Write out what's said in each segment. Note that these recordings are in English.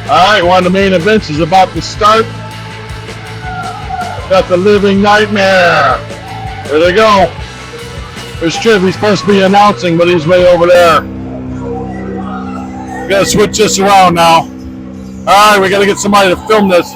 Alright, one of the main events is about to start. Got the Living Nightmare. There they go. There's Triv, he's supposed to be announcing, but he's way over there. We gotta switch this around now. Alright, we gotta get somebody to film this.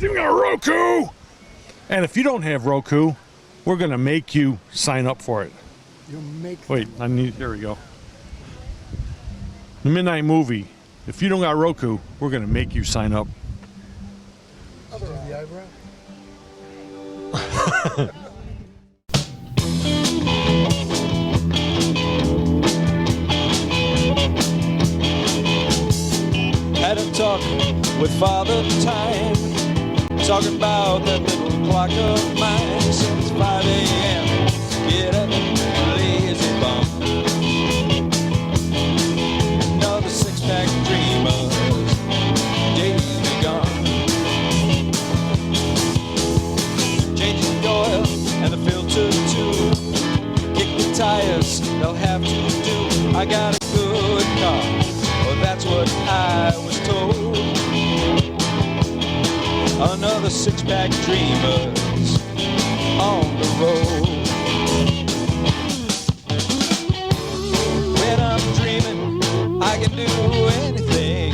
You got Roku? And if you don't have Roku, we're going to make you sign up for it. You'll make Wait, here we go. The Midnight Movie. If you don't got Roku, we're going to make you sign up. the eyebrow? Had a talk with Father Time, talking about that little clock of mine. Since 5 a.m. get up, lazy bum. Another six-pack dreamers, days begun. Changing the oil and the filter too. Kick the tires, they'll have to do. I got a good car, well that's what I was told. Another six-pack dreamers on the road. When I'm dreaming, I can do anything.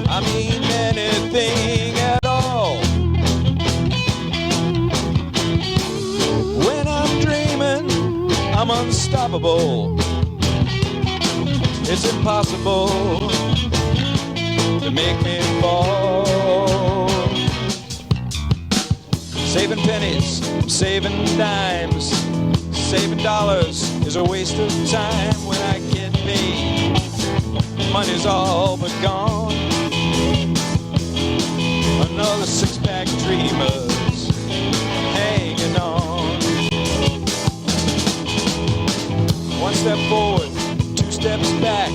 I mean anything at all. When I'm dreaming, I'm unstoppable. It's impossible to make me fall. Saving pennies, saving dimes, saving dollars is a waste of time. When I get paid, money's all but gone. Another six-pack dreamers hanging on. One step forward, two steps back.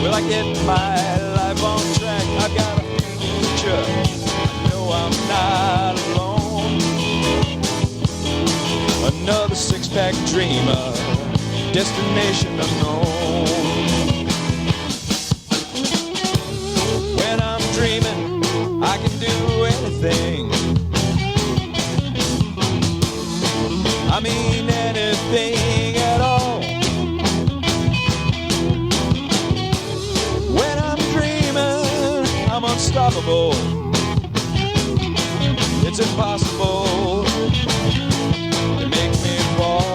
Will I get my life on track? I've got a future, I know I'm not alone. Another six-pack dreamer, destination unknown. When I'm dreaming, I can do anything. I mean anything at all. I'm unstoppable. It's impossible to make me fall.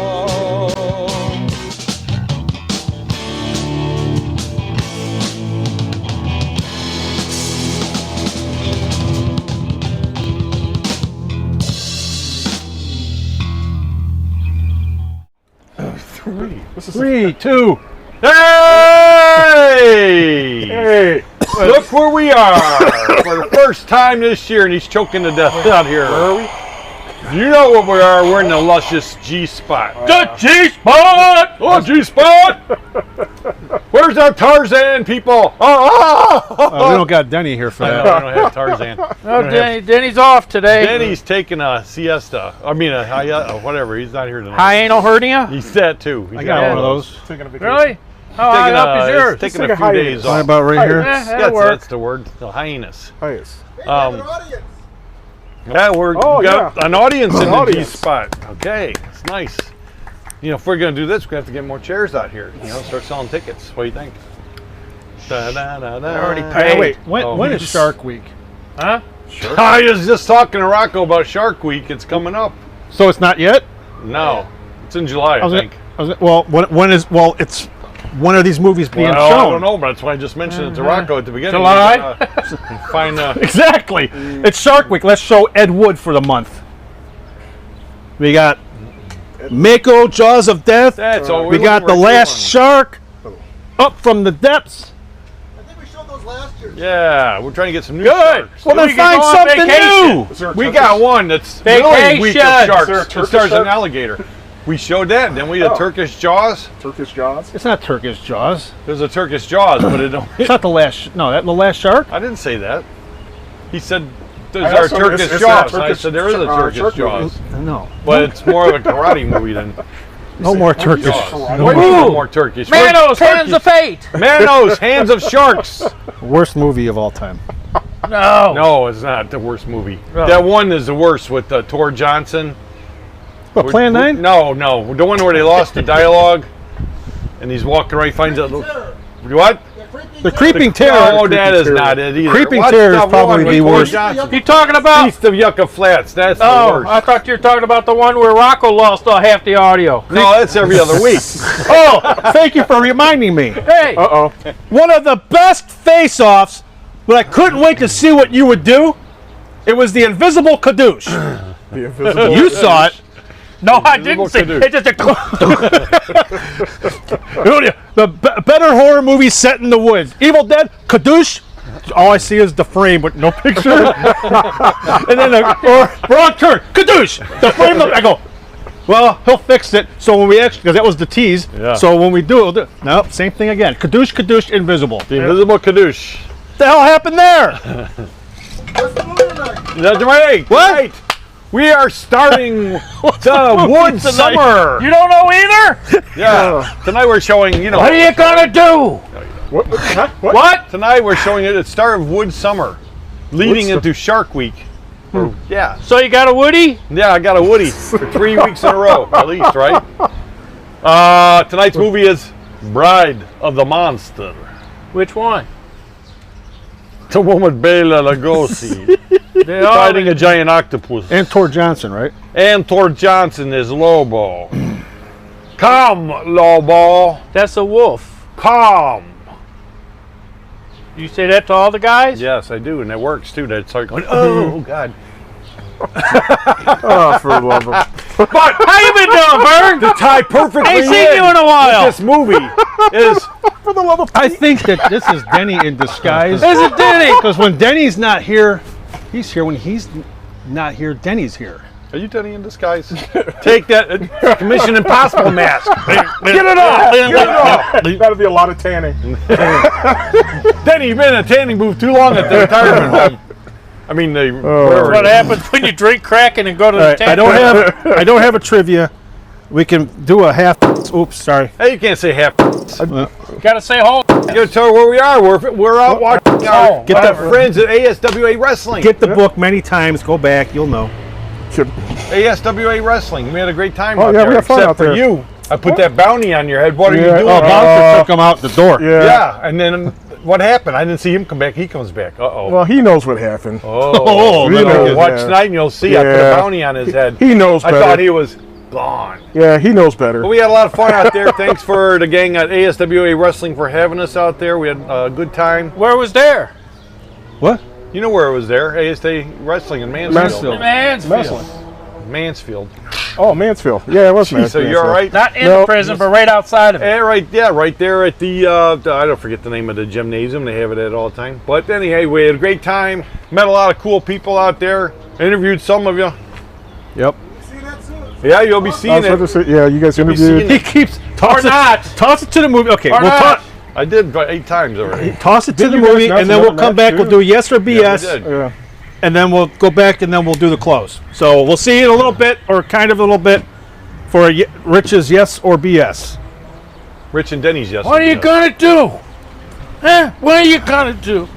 Three, two. Hey! Hey! Look where we are for the first time this year, and he's choking to death out here. Where are we? You know what we are. We're in the luscious G-spot. The G-spot! Oh, G-spot! Where's our Tarzan, people? We don't got Denny here for I that. know, I don't have Tarzan. No, Denny's off today. Denny's taking a siesta. I mean, whatever. He's not here tonight. Hiatal hernia? He's that too. He's I got one of those. Really? How high up is yours? Taking Take a a few hiatus. days Right off. about right here. Yeah, that'll That's, work. that's the word. The hyenas. Hiatus. Yeah, we're Oh, got an audience in the audience. G-spot. Okay, it's nice. You know, if we're going to do this, we have to get more chairs out here. You know, start selling tickets. What do you think? already Hey, wait, when Oh, is Shark Week? Huh? I was just talking to Rocco about Shark Week. It's coming up. So it's not yet? No, it's in July, I think. Well, it's one of these movies being Well, shown. I don't know, but that's why I just mentioned it to Rocco at the beginning. July? Find Exactly. It's Shark Week. Let's show Ed Wood for the month. We got Mako, Jaws of Death. That's all We got The Last Shark, Up from the Depths. Yeah, we're trying to get some new Good. sharks. Well, then we can find go on something vacation. new. We got one that's really weak of Vacation. sharks. Is there a It Turkish stars an shark? alligator. We showed that. Then we had Turkish Jaws. Turkish Jaws. It's not Turkish Jaws. There's a Turkish Jaws, but it don't. It's not the last. No, that the Last Shark. I didn't say that. He said there's I our also- Turkish it's Jaws. not And I Turkish- said there is a Turkish Shark Jaws, No. but it's more of a karate movie than No more Turkish. Jaws. What do you mean no more Turkish? Manos, Hands of Fate. Manos, Hands of Sharks. Worst movie of all time. No. No, it's not the worst movie. No. That one is the worst with Tor Johnson. What, Plan 9? No, the one where they lost the dialogue, and he's walking around, he finds out. What? The Creeping Terror. Oh, that is not it either. Creeping What's Terror is the probably one with the Tor worst. Johnson? You talking about? Feast of Yucca Flats. That's the Oh, worst. I thought you were talking about the one where Rocco lost half the audio. No, that's every other week. Oh, thank you for reminding me. Hey, Uh-oh. One of the best face-offs, but I couldn't wait to see what you would do. It was the Invisible Kadoosh. The invisible. You saw it. no, I didn't see. Invisible It's just a. Better horror movie set in the woods. Evil Dead, Kadoosh. All I see is the frame with no picture. And then wrong turn, Kadoosh. The frame. I go. Well, he'll fix it. So when we actually, because that was the tease. Yeah. So when we do it, we'll do, nope, same thing again. Kadoosh, Kadoosh, Invisible. The Invisible Kadoosh. What the hell happened there? That's right. What? Right. We are starting the Wood Summer. You don't know either? Yeah. Tonight we're showing, What are you gonna do? What? Huh? What? What? Tonight we're showing it at start of Wood Summer, leading into Shark Week. Yeah. So you got a Woody? Yeah, I got a Woody for 3 weeks in a row, at least, right? Tonight's movie is Bride of the Monster. Which one? The one with Bela Lugosi They all. fighting a giant octopus. And Tor Johnson, right? And Tor Johnson is Lobo. Come, Lobo. That's a wolf. Come. You say that to all the guys? Yes, I do, and it works too. They start going, oh, God. Oh, for the love of. But How you been doing, Vern? to tie perfectly Ain't seen you in a while. this movie is For the love of. I think that this is Denny in disguise. Is it Denny? Because when Denny's not here, he's here. When he's not here, Denny's here. Are you Denny in disguise? Take that Mission Impossible mask. Get it off! Get it off! That'll be a lot of tanning. Denny, you've been in a tanning booth too long at the retirement home. I mean, wherever What it is. happens when you drink Kraken and go to the All right, tank? I don't have a trivia. We can do a half. Oops, sorry. Hey, you can't say half. Gotta say hold. You tell her where we are. We're out watching our Get that- friends at ASWA Wrestling. Get the book many times. Go back. You'll know. ASWA Wrestling. We had a great time Oh, out yeah, there. we had fun except out for there. you. I put that bounty on your head. What are you Yeah. doing? Oh, Bouncer took him out the door. Yeah. Yeah, and then what happened? I didn't see him come back. He comes back. Uh-oh. Well, he knows what happened. Oh, We you know, know, watch yeah. tonight and you'll see. I put a Yeah. bounty on his head. He knows I better. thought he was gone. Yeah, he knows better. But we had a lot of fun out there. Thanks for the gang at ASWA Wrestling for having us out there. We had a good time. Where was there? What? You know where it was there? ASWA Wrestling in Mansfield. Mansfield. Mansfield. Oh, Mansfield. Yeah, it was Mansfield. So you're all right? Not in No. the prison, but right outside of it. Right there at the, I don't forget the name of the gymnasium. They have it at all the time. But anyway, we had a great time. Met a lot of cool people out there. Interviewed some of you. Yep. Yeah, you'll be I seeing was about to it. say, yeah, you guys You'll be seeing interviewed. it. He keeps toss it to the movie. Okay, Or we'll not. I did about 8 times already. toss it to Didn't the you guys movie, announce and then we'll another come match, back. We'll too? do yes or Yeah, we BS, did. Yeah. and then we'll go back, and then we'll do the close. So we'll see in a little bit, or kind of a little bit, for Rich's yes or BS. Rich and Denny's, yes. What are you gonna do? Huh? What are you gonna do?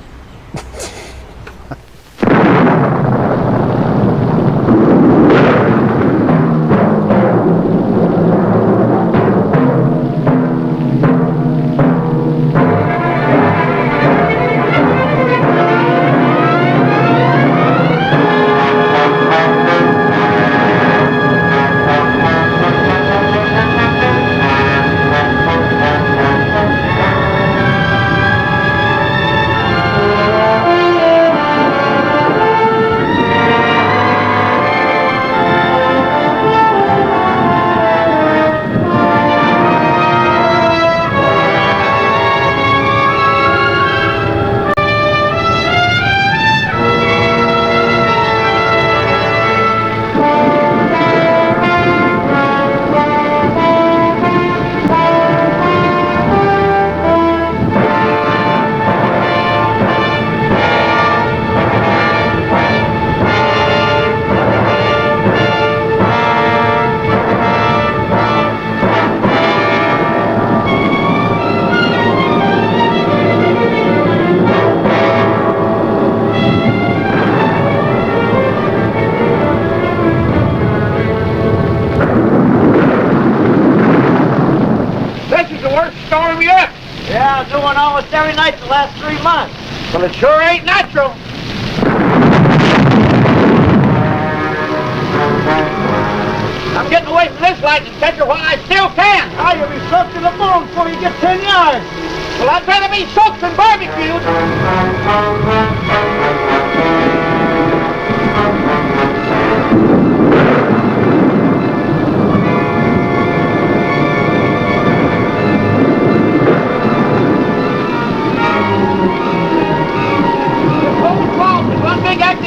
Yeah, new one almost every night the last 3 months. Well, it sure ain't natural. I'm getting away from this lightning catcher while I still can. Oh, you'll be soaked to the bone before you get 10 yards. Well, I'd rather be soaked than barbecued.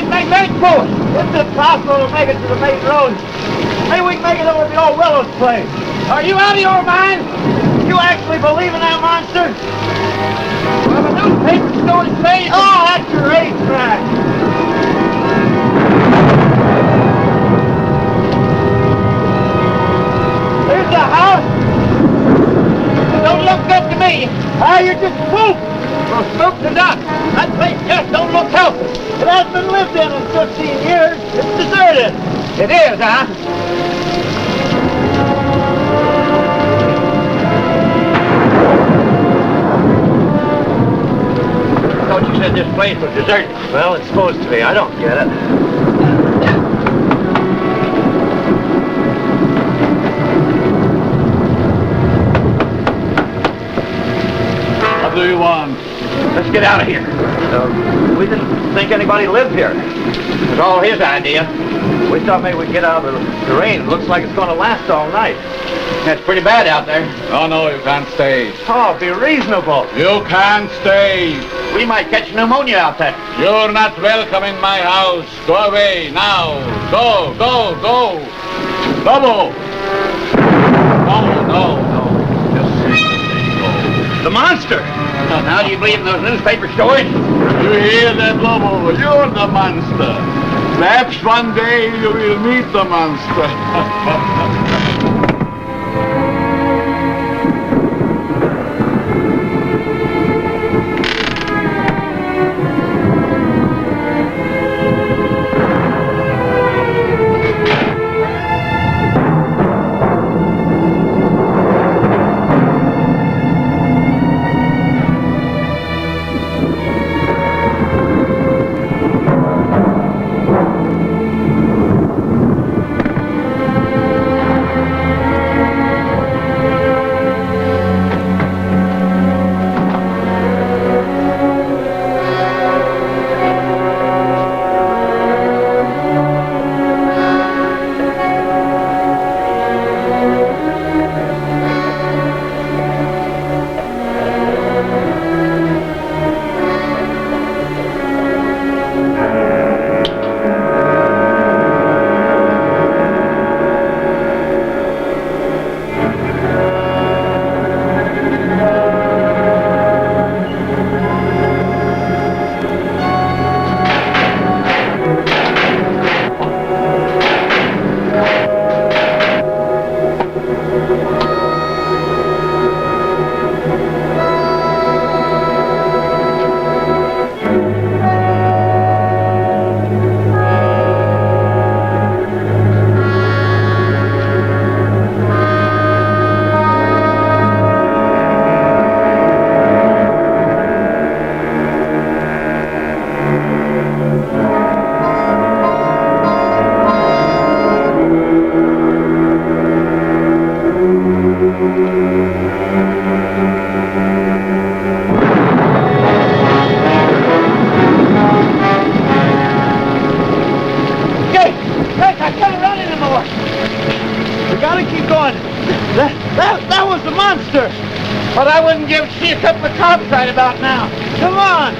It's impossible to make it to the main road. Maybe we can make it over to the old Willow's place. Are you out of your mind? You actually believe in that monster? Well, the newspaper stories say... Oh, that's your racetrack. There's the house. Don't look good to me. Ah, you're just spooked. Well, spooked or not, that place just don't look healthy. It hasn't been lived in 15 years. It's deserted. It is, huh? I thought you said this place was deserted. Well, it's supposed to be. I don't get it. What do you want? Let's get out of here. We didn't think anybody lived here. It was all his idea. We thought maybe we'd get out of the rain. It looks like it's going to last all night. It's pretty bad out there. No, you can't stay. Oh, be reasonable. You can't stay. We might catch pneumonia out there. You're not welcome in my house. Go away now. Go, go, go. Double. No. Just The monster! Now do you believe in those newspaper stories? you hear that, Lobo? You're the monster. Perhaps one day you will meet the monster. That was the monster. But I wouldn't give shit up the cops right about now. Come on.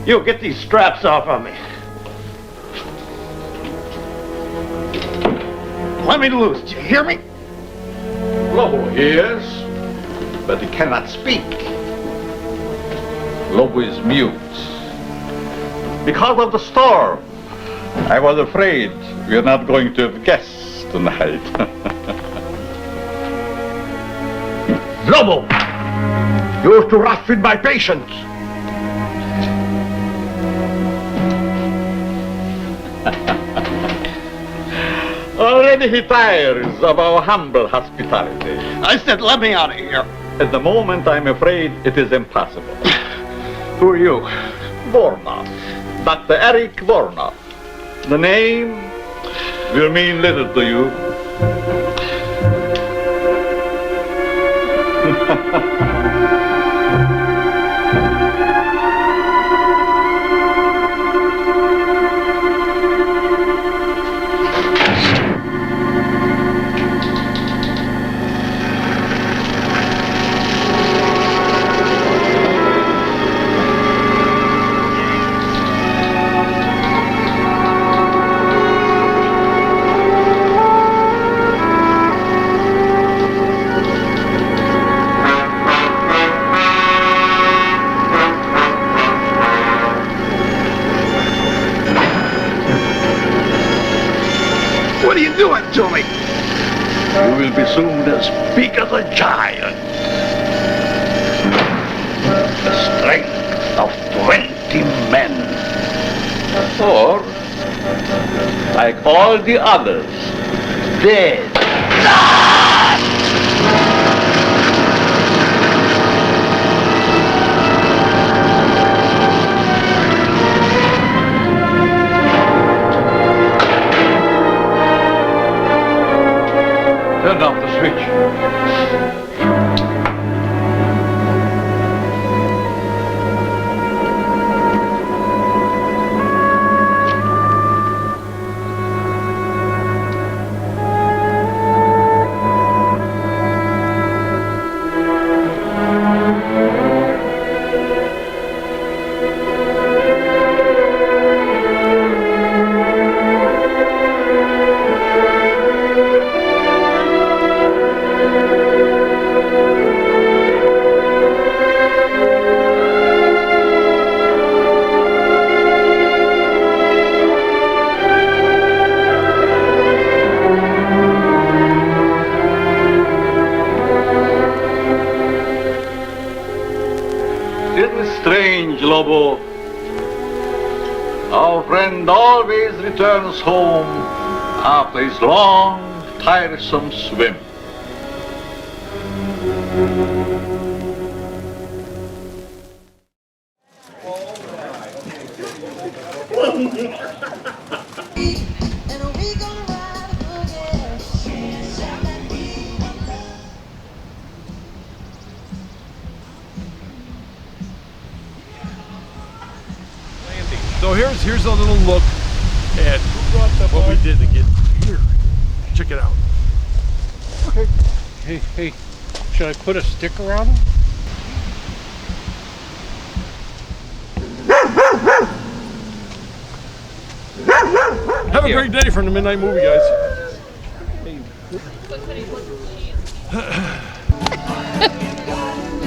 You get these straps off of me. Let me loose, do you hear me? Lobo hears, but he cannot speak. Lobo is mute. Because of the storm, I was afraid we are not going to have guests tonight. Lobo! You're too rough with my patience. Already he tires of our humble hospitality. I said, let me out of here. At the moment, I'm afraid it is impossible. Who are you? Vornoff. Dr. Eric Vornoff. The name will mean little to you. What are you doing to me? You will be soon as big as a giant. The strength of 20 men. Or, like all the others, dead. Turn off the switch. Strange, Lobo. Our friend always returns home after his long, tiresome swim. So here's a little look at what we did to get here. Check it out. Okay. Hey, should I put a sticker on them? Have a great day from the Midnight Movie, guys.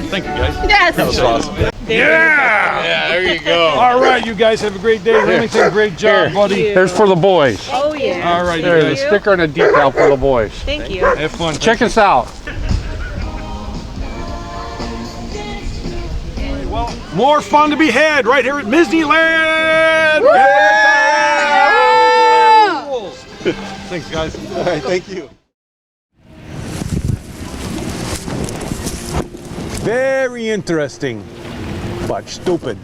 Thank you, guys. Yes. That was awesome. Yeah, there you go. All right, you guys have a great day. Remington, great job, buddy. Here's for the boys. Oh, yeah. All right, you There's a guys. sticker and a decal for the boys. Thank you. Have fun. Check us out. More fun to be had right here at Disneyland. Thanks, guys. All right, thank you. Very interesting, but stupid.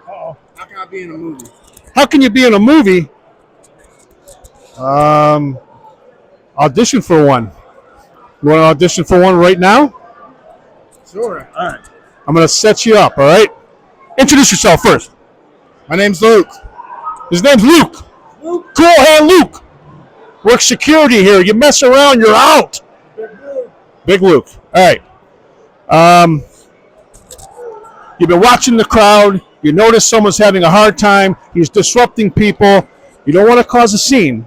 How can I be in a movie? How can you be in a movie? Audition for one. You want to audition for one right now? Sure. All right. I'm going to set you up, all right? Introduce yourself first. My name's Luke. His name's Luke. Cool hand Luke. Works security here. You mess around, you're out. Big Luke. All right. You've been watching the crowd. You notice someone's having a hard time. He's disrupting people. You don't want to cause a scene,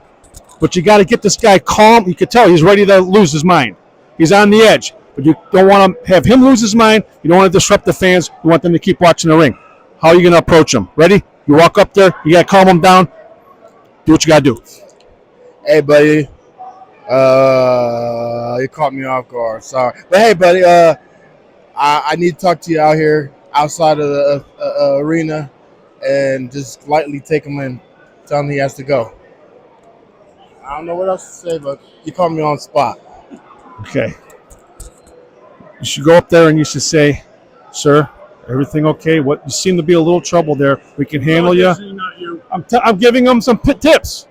but you got to get this guy calm. You can tell he's ready to lose his mind. He's on the edge, but you don't want to have him lose his mind. You don't want to disrupt the fans. You want them to keep watching the ring. How are you going to approach him? Ready? You walk up there. You got to calm him down. Do what you got to do. Hey, buddy. You caught me off guard. Sorry. But hey, buddy, I need to talk to you out here outside of the arena and just lightly take him in. Tell him he has to go. I don't know what else to say, but you caught me on the spot. Okay. You should go up there and you should say, sir, everything okay? What you seem to be a little trouble there. We can handle you. I'm giving him some tips.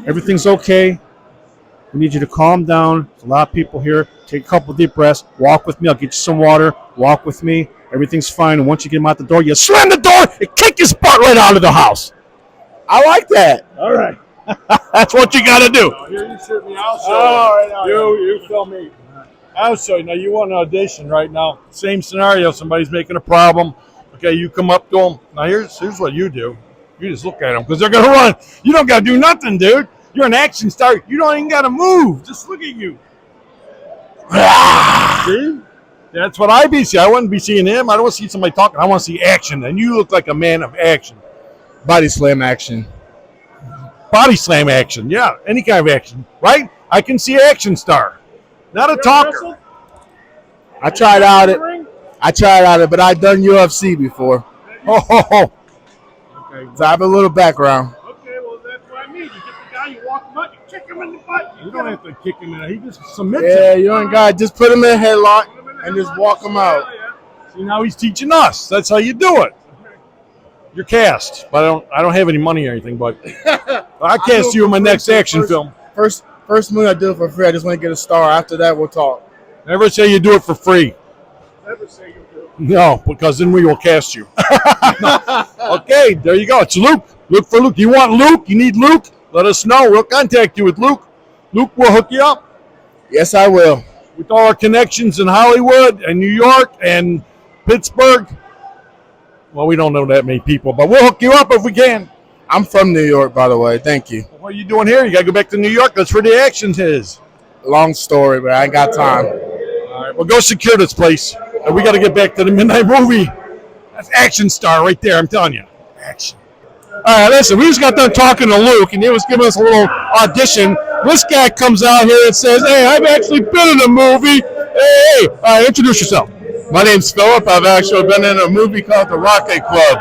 Everything's okay. We need you to calm down. There's a lot of people here. Take a couple deep breaths. Walk with me. I'll get you some water. Walk with me. Everything's fine. And once you get him out the door, you slam the door and kick his butt right out of the house. I like that. All right. That's what you got to do. Here you shoot me. I'll show you. You film me. I'll show you. Now, you want an audition right now. Same scenario. Somebody's making a problem. Okay, you come up to them. Now, here's what you do. You just look at them because they're going to run. You don't got to do nothing, dude. You're an action star. You don't even got to move. Just look at you. See? That's what I be seeing. I wouldn't be seeing him. I don't want to see somebody talking. I want to see action. And you look like a man of action. Body slam action. Body slam action. Yeah, any kind of action. Right? I can see action star. Not a talker. I tried out it, but I've done UFC before. Oh. Okay. So I have a little background. Okay, well, that's what I mean. You get the guy, you walk him up, you kick him in the butt. You don't have to kick him in the. He just submits Yeah, him. you don't got to just put him in a headlock and just walk him out. See, now he's teaching us. That's how you do it. You're cast, but I don't have any money or anything, but I cast you in my next action film. First movie I do it for free. I just want to get a star. After that, we'll talk. Never say you do it for free. Never say you do. No, because then we will cast you. No. Okay, there you go. It's Luke. Look for Luke. You want Luke? You need Luke? Let us know. We'll contact you with Luke. Luke will hook you up. Yes, I will. With all our connections in Hollywood and New York and Pittsburgh. Well, we don't know that many people, but we'll hook you up if we can. I'm from New York, by the way. Thank you. What are you doing here? You got to go back to New York. That's where the action is. Long story, but I ain't got time. All right, well, go secure this place. And we got to get back to the Midnight Movie. That's action star right there, I'm telling you. Action. All right, listen, we just got done talking to Luke, and he was giving us a little audition. This guy comes out here and says, hey, I've actually been in a movie. Hey, all right, introduce yourself. My name's Philip. I've actually been in a movie called The Rocket Club.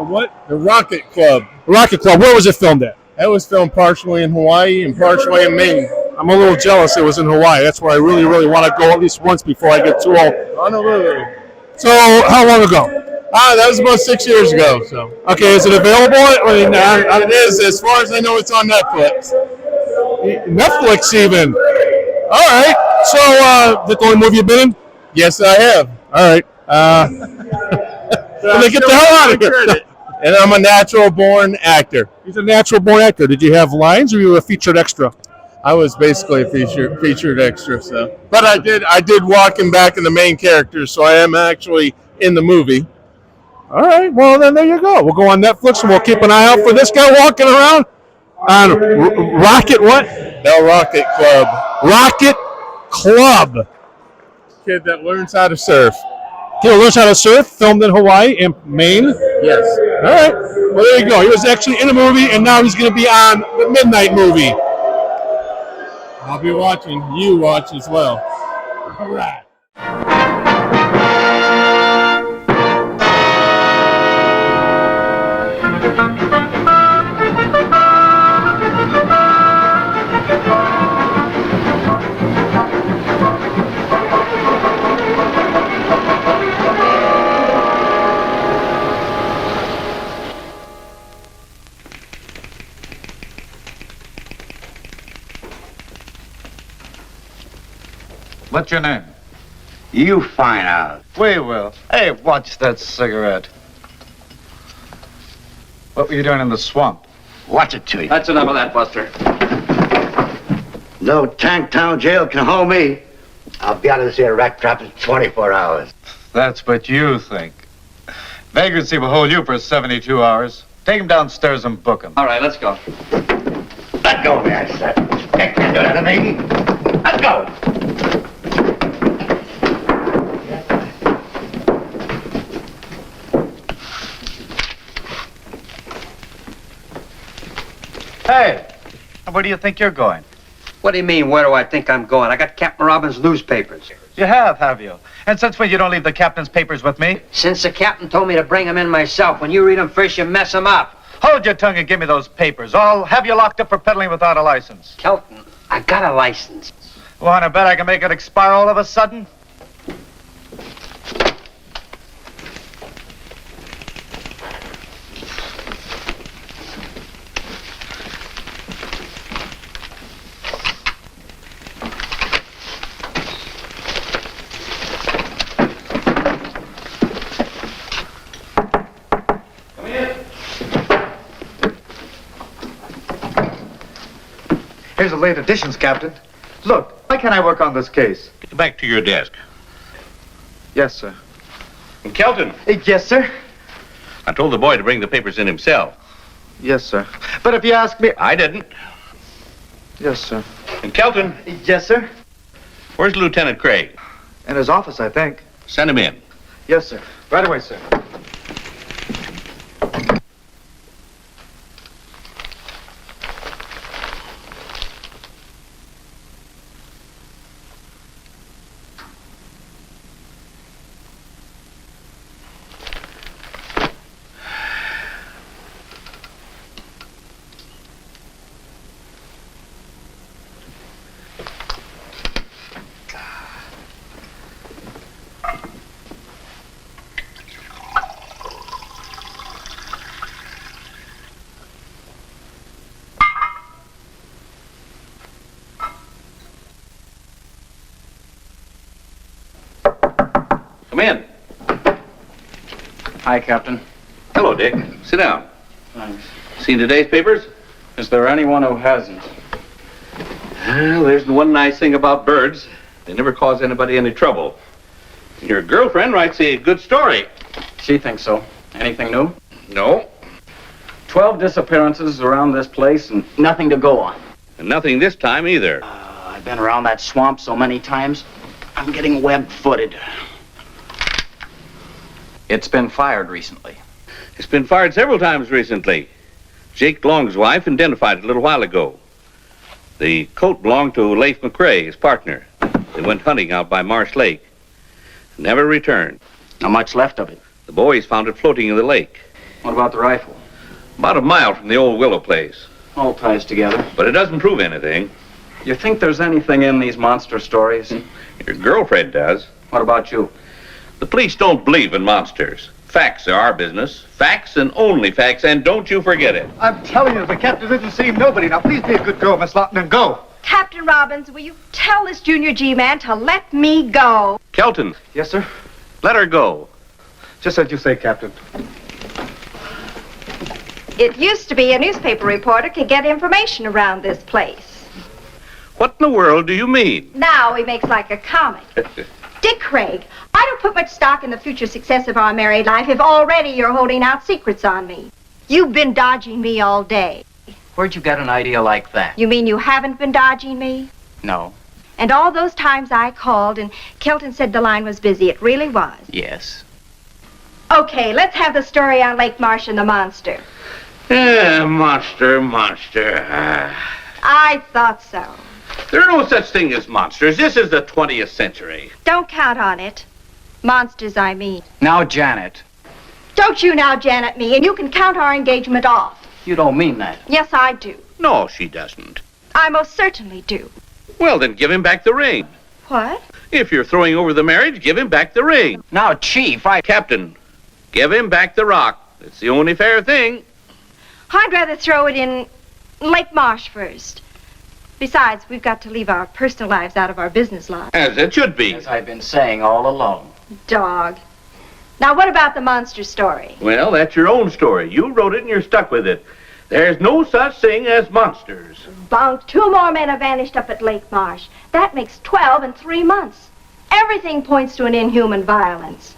What? The Rocket Club. Rocket Club, where was it filmed at? It was filmed partially in Hawaii and partially in Maine. I'm a little jealous it was in Hawaii. That's where I really, really want to go at least once before I get too old. Honolulu. So, how long ago? That was about 6 years ago. So. Okay, is it available? I mean, It is. As far as I know, it's on Netflix. Netflix even. All right. So, is that the only movie you've been in? Yes, I have. All right. They get the hell out of here. And I'm a natural-born actor. He's a natural-born actor. Did you have lines, or were you a featured extra? I was basically a featured extra, so. But I did walk him back in the main character, so I am actually in the movie. All right. Well, then there you go. We'll go on Netflix and we'll keep an eye out for this guy walking around on Rocket what? No, Rocket Club. Rocket Club. Kid that learns how to surf. Kid learns how to surf. Filmed in Hawaii and Maine. Yes. All right. Well, there you go. He was actually in a movie, and now he's going to be on the Midnight Movie. I'll be watching. You watch as well. All right. What's your name? You find out. We will. Hey, watch that cigarette. What were you doing in the swamp? Watch it to you. That's enough of that, Buster. No Tanktown jail can hold me. I'll be out of this here rat trap in 24 hours. That's what you think. Vagrancy will hold you for 72 hours. Take him downstairs and book him. All right, let's go. Let go, man, I said. Can't do that to me. Let go. Hey, where do you think you're going? What do you mean, where do I think I'm going? I got Captain Robbins' newspapers. You have you? And since when you don't leave the captain's papers with me? Since the captain told me to bring them in myself. When you read them first, you mess them up. Hold your tongue and give me those papers. I'll have you locked up for peddling without a license. Kelton, I got a license. Want to bet I can make it expire all of a sudden? Here's the late editions, Captain. Look, why can't I work on this case? Get back to your desk. Yes, sir. And Kelton, Yes, sir. I told the boy to bring the papers in himself. Yes, sir. But if you ask me... I didn't. Yes, sir. And Kelton, Yes, sir. where's Lieutenant Craig? In his office, I think. Send him in. Yes, sir. Right away, sir. Come in. Hi, Captain. Hello, Dick. Sit down. Thanks. Seen today's papers? Is there anyone who hasn't? Well, there's the one nice thing about birds. They never cause anybody any trouble. And your girlfriend writes a good story. She thinks so. Anything new? No. 12 disappearances around this place and nothing to go on. And nothing this time either. I've been around that swamp so many times, I'm getting web-footed. It's been fired recently. It's been fired several times recently. Jake Long's wife identified it a little while ago. The coat belonged to Leif McCrae, his partner. They went hunting out by Marsh Lake. Never returned. Not much left of it. The boys found it floating in the lake. What about the rifle? About a mile from the old willow place. All ties together. But it doesn't prove anything. You think there's anything in these monster stories? Your girlfriend does. What about you? The police don't believe in monsters. Facts are our business. Facts and only facts, and don't you forget it. I'm telling you, the captain didn't see him. Now, please be a good girl, Miss Lawton, and go. Captain Robbins, will you tell this Junior G man to let me go? Kelton. Yes, sir? Let her go. Just as you say, Captain. It used to be a newspaper reporter could get information around this place. What in the world do you mean? Now he makes like a comic. Dick Craig, I don't put much stock in the future success of our married life if already you're holding out secrets on me. You've been dodging me all day. Where'd you get an idea like that? You mean you haven't been dodging me? No. And all those times I called and Kelton said the line was busy, it really was. Yes. Okay, let's have the story on Lake Marsh and the monster. Monster. I thought so. There are no such thing as monsters. This is the 20th century. Don't count on it. Monsters, I mean. Now, Janet. Don't you now Janet me, and you can count our engagement off. You don't mean that. Yes, I do. No, she doesn't. I most certainly do. Well, then give him back the ring. What? If you're throwing over the marriage, give him back the ring. Now, Chief, Captain, give him back the rock. It's the only fair thing. I'd rather throw it in Lake Marsh first. Besides, we've got to leave our personal lives out of our business lives. As it should be. As I've been saying all along. Dog. Now, what about the monster story? Well, that's your own story. You wrote it and you're stuck with it. There's no such thing as monsters. Bunk, 2 more men have vanished up at Lake Marsh. That makes 12 in 3 months. Everything points to an inhuman violence.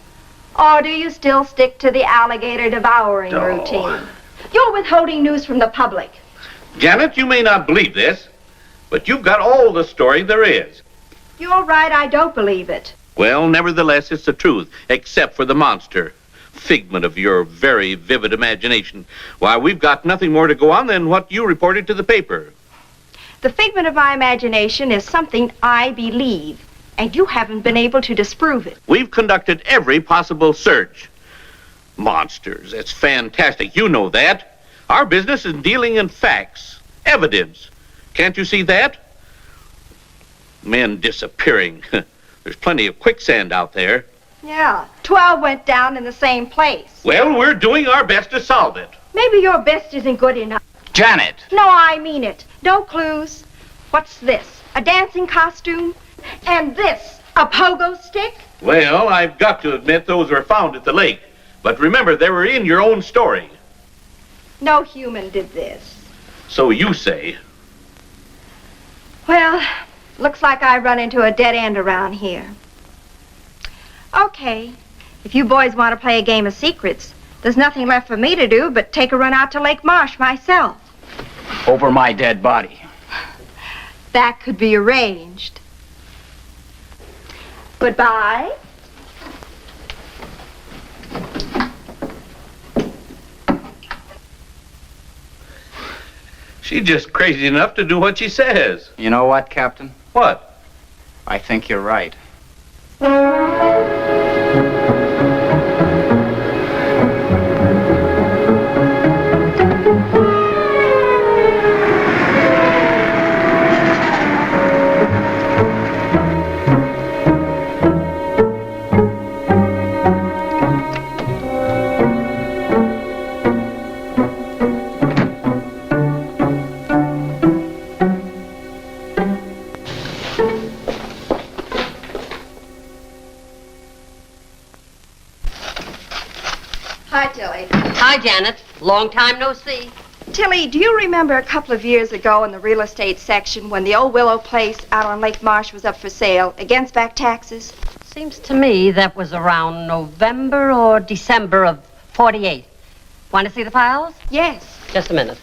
Or do you still stick to the alligator devouring routine? You're withholding news from the public. Janet, you may not believe this, but you've got all the story there is. You're right, I don't believe it. Well, nevertheless, it's the truth, except for the monster. Figment of your very vivid imagination. Why, we've got nothing more to go on than what you reported to the paper. The figment of my imagination is something I believe, and you haven't been able to disprove it. We've conducted every possible search. Monsters, it's fantastic. You know that. Our business is dealing in facts, evidence. Can't you see that? Men disappearing. There's plenty of quicksand out there. Yeah, 12 went down in the same place. Well, we're doing our best to solve it. Maybe your best isn't good enough. Janet! No, I mean it. No clues. What's this? A dancing costume? And this, a pogo stick? Well, I've got to admit those were found at the lake. But remember, they were in your own story. No human did this. So you say. Well, looks like I run into a dead end around here. Okay, if you boys want to play a game of secrets, there's nothing left for me to do but take a run out to Lake Marsh myself. Over my dead body. That could be arranged. Goodbye. She's just crazy enough to do what she says. You know what, Captain? What? I think you're right. Hi, Tilly. Hi, Janet. Long time no see. Tilly, do you remember a couple of years ago in the real estate section when the old Willow place out on Lake Marsh was up for sale against back taxes? Seems to me that was around November or December of 48. Want to see the files? Yes. Just a minute.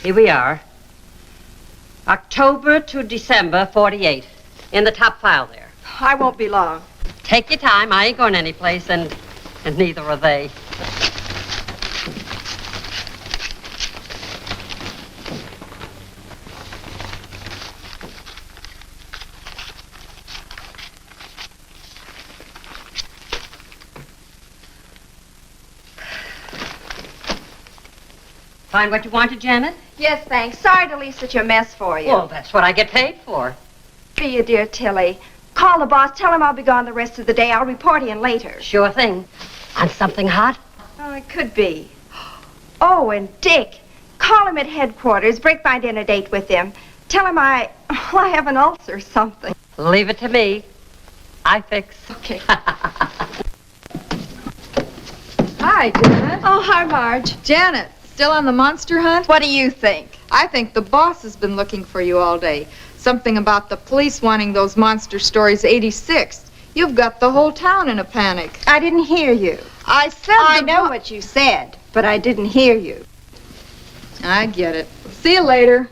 Here we are. October to December 48. In the top file there. I won't be long. Take your time. I ain't going anyplace, and neither are they. Find what you wanted, Janet? Yes, thanks. Sorry to leave such a mess for you. Well, that's what I get paid for. Be a dear, Tilly. Call the boss. Tell him I'll be gone the rest of the day. I'll report in later. Sure thing. On something hot? Oh, it could be. Oh, and Dick. Call him at headquarters. Break my dinner date with him. Tell him I have an ulcer or something. Leave it to me. I fix. Okay. Hi, Janet. Oh, hi, Marge. Janet, still on the monster hunt? What do you think? I think the boss has been looking for you all day. Something about the police wanting those monster stories 86th. You've got the whole town in a panic. I didn't hear you. I said I know what you said, but I didn't hear you. I get it. See you later.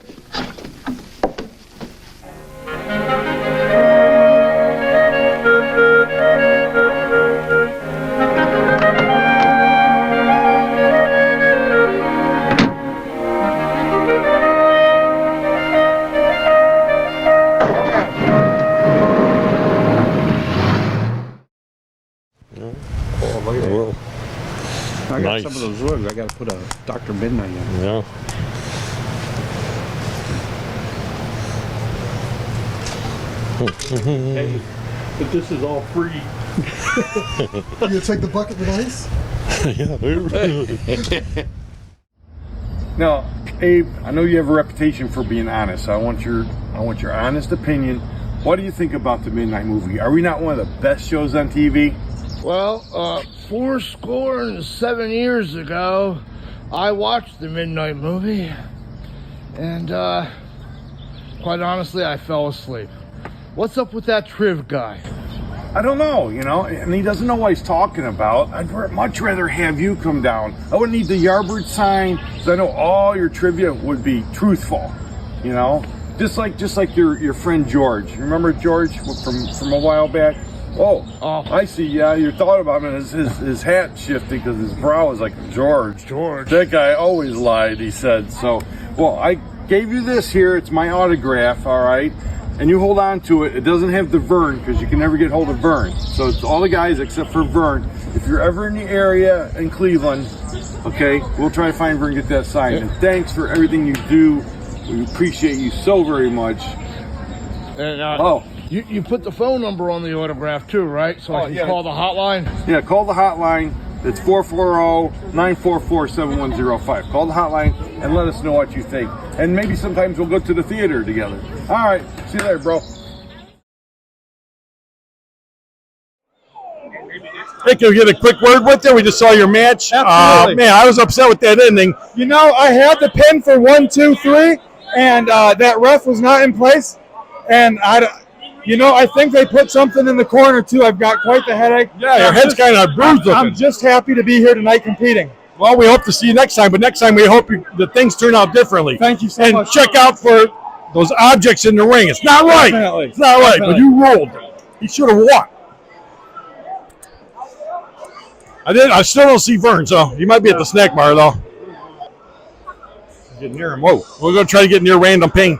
I got Nice. some of those rugs. I got to put a Dr. Midnight in. Yeah. Hey, but this is all free. You take the bucket with ice? Yeah. Now, Abe, I know you have a reputation for being honest. I want your honest opinion. What do you think about the Midnight Movie? Are we not one of the best shows on TV? Well, 47 years ago, I watched the Midnight Movie, and quite honestly, I fell asleep. What's up with that Triv guy? I don't know, you know, and he doesn't know what he's talking about. I'd much rather have you come down. I wouldn't need the Yardbird sign, because I know all your trivia would be truthful, you know? Just like your friend George. Remember George from a while back? Oh, I see. Yeah, you thought about him, and his hat shifted because his brow was like George. That guy always lied, he said. So, well, I gave you this here. It's my autograph, all right? And you hold on to it. It doesn't have the Vern because you can never get hold of Vern. So it's all the guys except for Vern. If you're ever in the area in Cleveland, okay, we'll try to find Vern and get that signed. And thanks for everything you do. We appreciate you so very much. And, you put the phone number on the autograph too, right? So I can call the hotline? Yeah, call the hotline. It's 440-944-7105. Call the hotline and let us know what you think. And maybe sometimes we'll go to the theater together. All right. See you later, bro. Hey, can we get a quick word with you? We just saw your match. Absolutely. Man, I was upset with that ending. You know, I had the pin for 1, 2, 3, and that ref was not in place. And I think they put something in the corner too. I've got quite the headache. Yeah, your head's kind of bruised looking. I'm just happy to be here tonight competing. Well, we hope to see you next time, but next time we hope that things turn out differently. Thank you so much. And check out for those objects in the ring. It's not right. Definitely. It's not right, but you rolled. He should have won. I still don't see Vern, so he might be at the snack bar, though. Get near him. Whoa. We're going to try to get near Random Ping.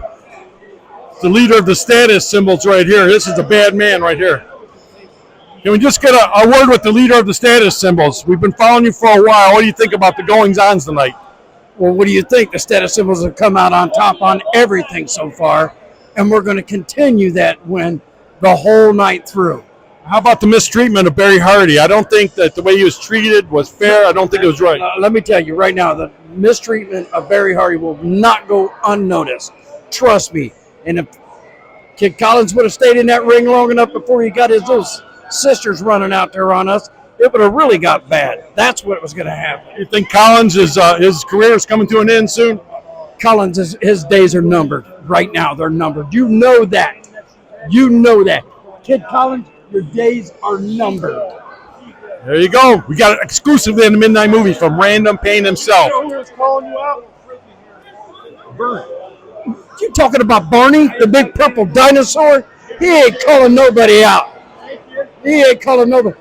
The leader of the status symbols right here. This is a bad man right here. Can we just get a word with the leader of the status symbols? We've been following you for a while. What do you think about the goings-ons tonight? Well, what do you think? The status symbols have come out on top on everything so far, and we're going to continue that win the whole night through. How about the mistreatment of Barry Hardy? I don't think that the way he was treated was fair. I don't think it was right. Let me tell you right now, the mistreatment of Barry Hardy will not go unnoticed. Trust me. And if Kid Collins would have stayed in that ring long enough before he got his little sisters running out there on us, it would have really got bad. That's what was going to happen. You think Collins his career is coming to an end soon? Collins, his days are numbered. Right now, they're numbered. You know that. You know that. Kid Collins, your days are numbered. There you go. We got it exclusively in the Midnight Movie from Random Pain himself. You know who was calling you out? Vern. You talking about Barney, the big purple dinosaur? He ain't calling nobody out. He ain't calling nobody.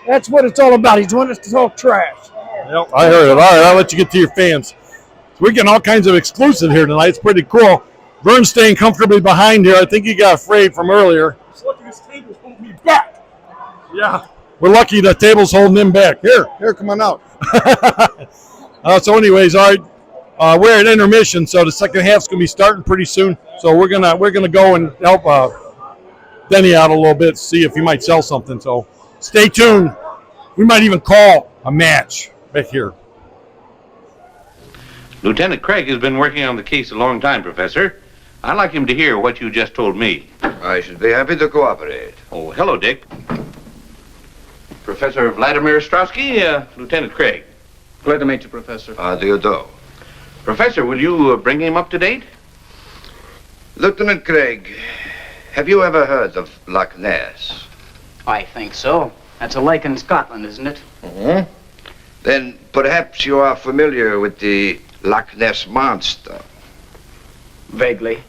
That's what it's all about. He's wanting us to talk trash. Yep, I heard it. All right, I'll let you get to your fans. So we're getting all kinds of exclusive here tonight. It's pretty cool. Vern's staying comfortably behind here. I think he got afraid from earlier. Just look at this table holding me back. Yeah. We're lucky the table's holding him back. Here, come on out. So anyways, all right, we're at intermission, so the second half's going to be starting pretty soon. So we're gonna go and help Denny out a little bit, see if he might sell something. So stay tuned. We might even call a match back here. Lieutenant Craig has been working on the case a long time, Professor. I'd like him to hear what you just told me. I should be happy to cooperate. Oh, hello, Dick. Professor Vladimir Ostrowski, Lieutenant Craig. Glad to meet you, Professor. How do you do? Professor, will you bring him up to date? Lieutenant Craig, have you ever heard of Loch Ness? I think so. That's a lake in Scotland, isn't it? Mm-hmm. Then perhaps you are familiar with the Loch Ness Monster. Vaguely.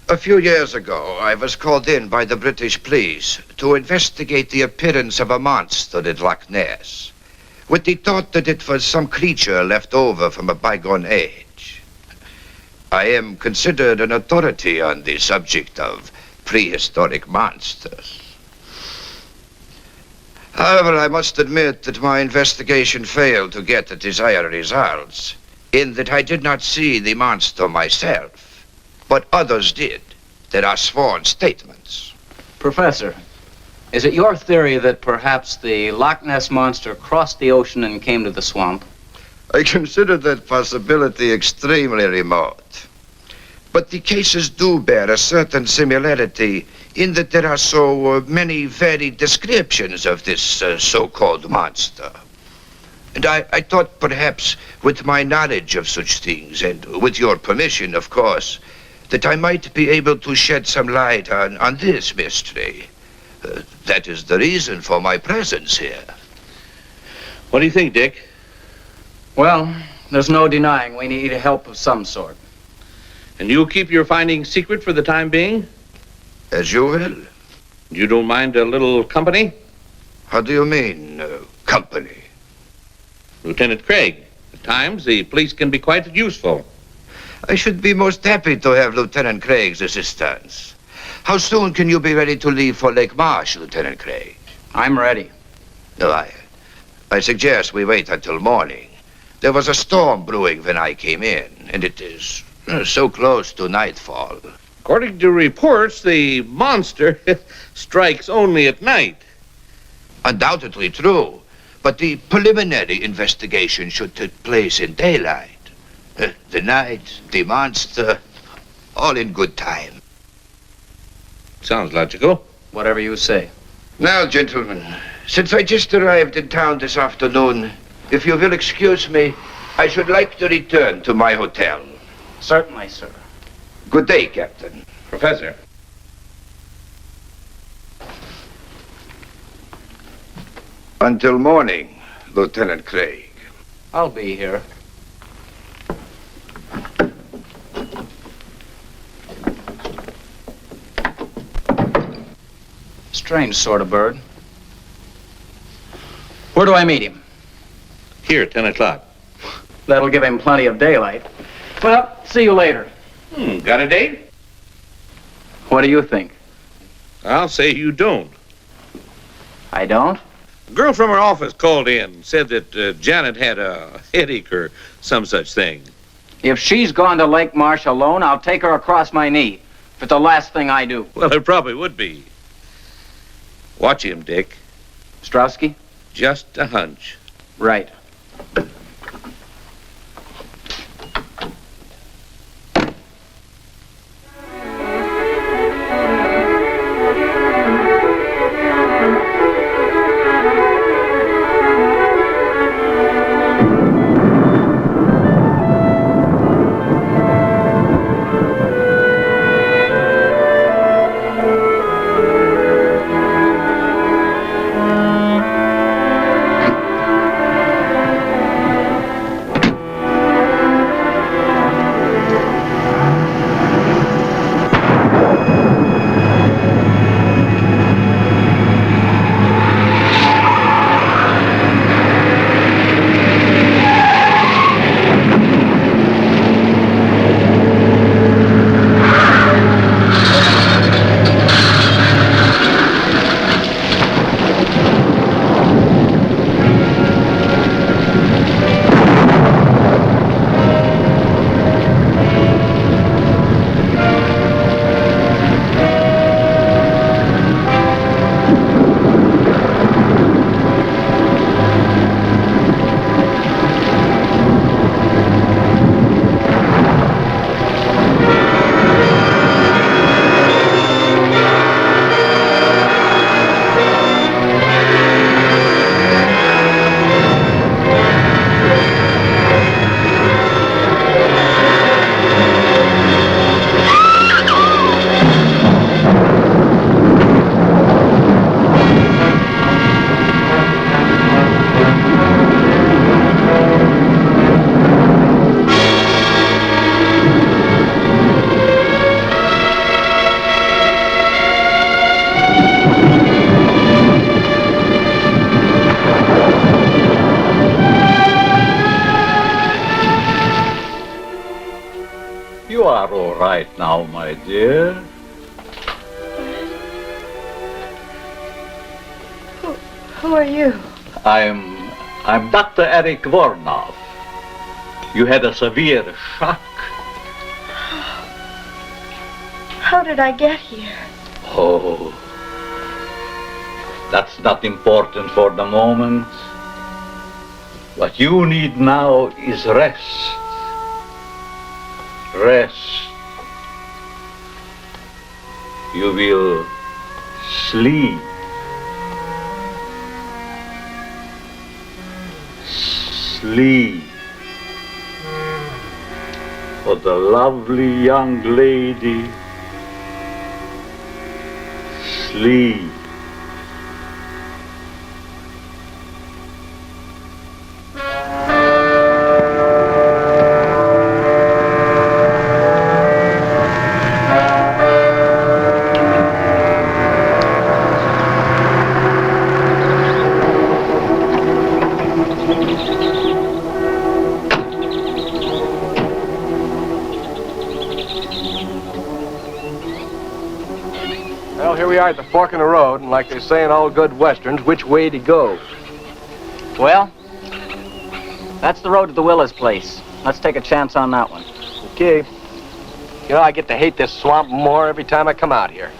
A few years ago, I was called in by the British police to investigate the appearance of a monster at Loch Ness, with the thought that it was some creature left over from a bygone age. I am considered an authority on the subject of prehistoric monsters. However, I must admit that my investigation failed to get the desired results, in that I did not see the monster myself, but others did. There are sworn statements. Professor, is it your theory that perhaps the Loch Ness Monster crossed the ocean and came to the swamp? I consider that possibility extremely remote. But the cases do bear a certain similarity in that there are so many varied descriptions of this so-called monster. And I thought perhaps with my knowledge of such things, and with your permission, of course, that I might be able to shed some light on this mystery. That is the reason for my presence here. What do you think, Dick? Well, there's no denying we need help of some sort. And you'll keep your findings secret for the time being? As you will. You don't mind a little company? How do you mean, company? Lieutenant Craig, at times the police can be quite useful. I should be most happy to have Lieutenant Craig's assistance. How soon can you be ready to leave for Lake Marsh, Lieutenant Craig? I'm ready. No, I suggest we wait until morning. There was a storm brewing when I came in, and it is so close to nightfall. According to reports, the monster strikes only at night. Undoubtedly true, but the preliminary investigation should take place in daylight. The night, the monster, all in good time. Sounds logical. Whatever you say. Now, gentlemen, since I just arrived in town this afternoon, if you will excuse me, I should like to return to my hotel. Certainly, sir. Good day, Captain. Professor. Until morning, Lieutenant Craig. I'll be here. Strange sort of bird. Where do I meet him? Here, 10 o'clock. That'll give him plenty of daylight. Well, see you later. Got a date? What do you think? I'll say you don't. I don't? A girl from her office called in, said that Janet had a headache or some such thing. If she's gone to Lake Marsh alone, I'll take her across my knee. If it's the last thing I do. Well, it probably would be. Watch him, Dick. Ostrowski? Just a hunch. Right. are all right now, my dear. Who are you? I'm Dr. Eric Vornov. You had a severe shock. How did I get here? Oh, that's not important for the moment. What you need now is rest. Rest. You will sleep. Sleep. For the lovely young lady. Sleep. Well, here we are at the fork in the road, and like they say in all good westerns, which way to go? Well, that's the road to the Willis place. Let's take a chance on that one. Okay. You know, I get to hate this swamp more every time I come out here.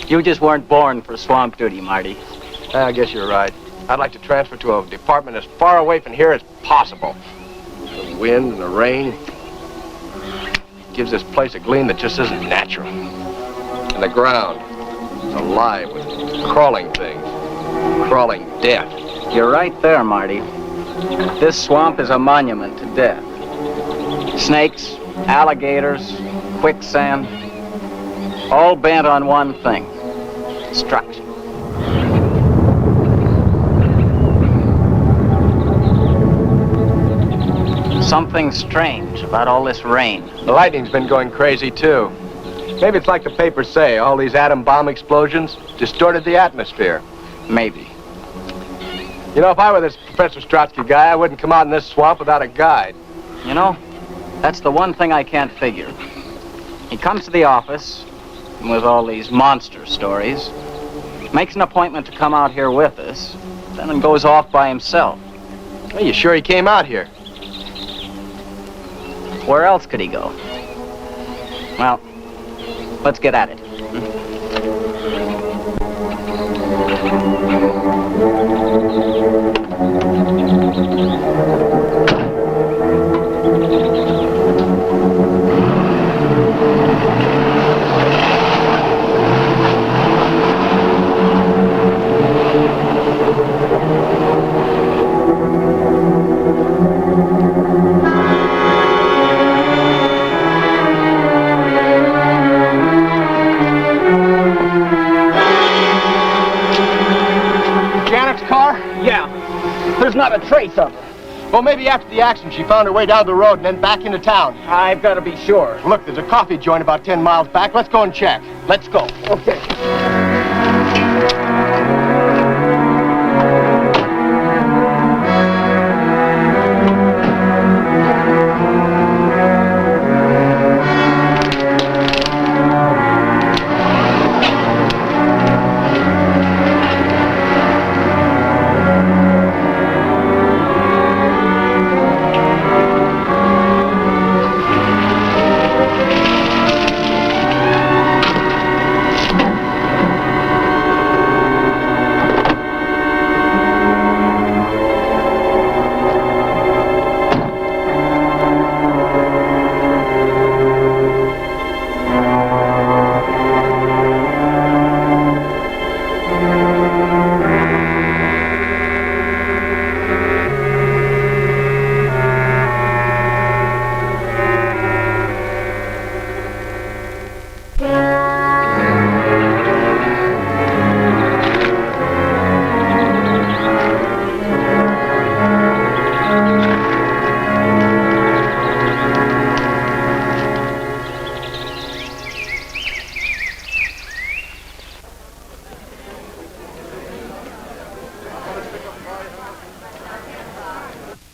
You just weren't born for swamp duty, Marty. I guess you're right. I'd like to transfer to a department as far away from here as possible. The wind and the rain gives this place a gleam that just isn't natural. And the ground is alive with crawling things, crawling death. You're right there, Marty. This swamp is a monument to death. Snakes, alligators, quicksand, all bent on one thing: destruction. Something strange about all this rain. The lightning's been going crazy, too. Maybe it's like the papers say, all these atom bomb explosions distorted the atmosphere. Maybe. You know, if I were this Professor Strotsky guy, I wouldn't come out in this swamp without a guide. You know, that's the one thing I can't figure. He comes to the office with all these monster stories, makes an appointment to come out here with us, then goes off by himself. Are you sure he came out here? Where else could he go? Well, let's get at it. There's not a trace of her. Well, maybe after the accident she found her way down the road and then back into town. I've got to be sure. Look, there's a coffee joint about 10 miles back. Let's go and check. Let's go. Okay.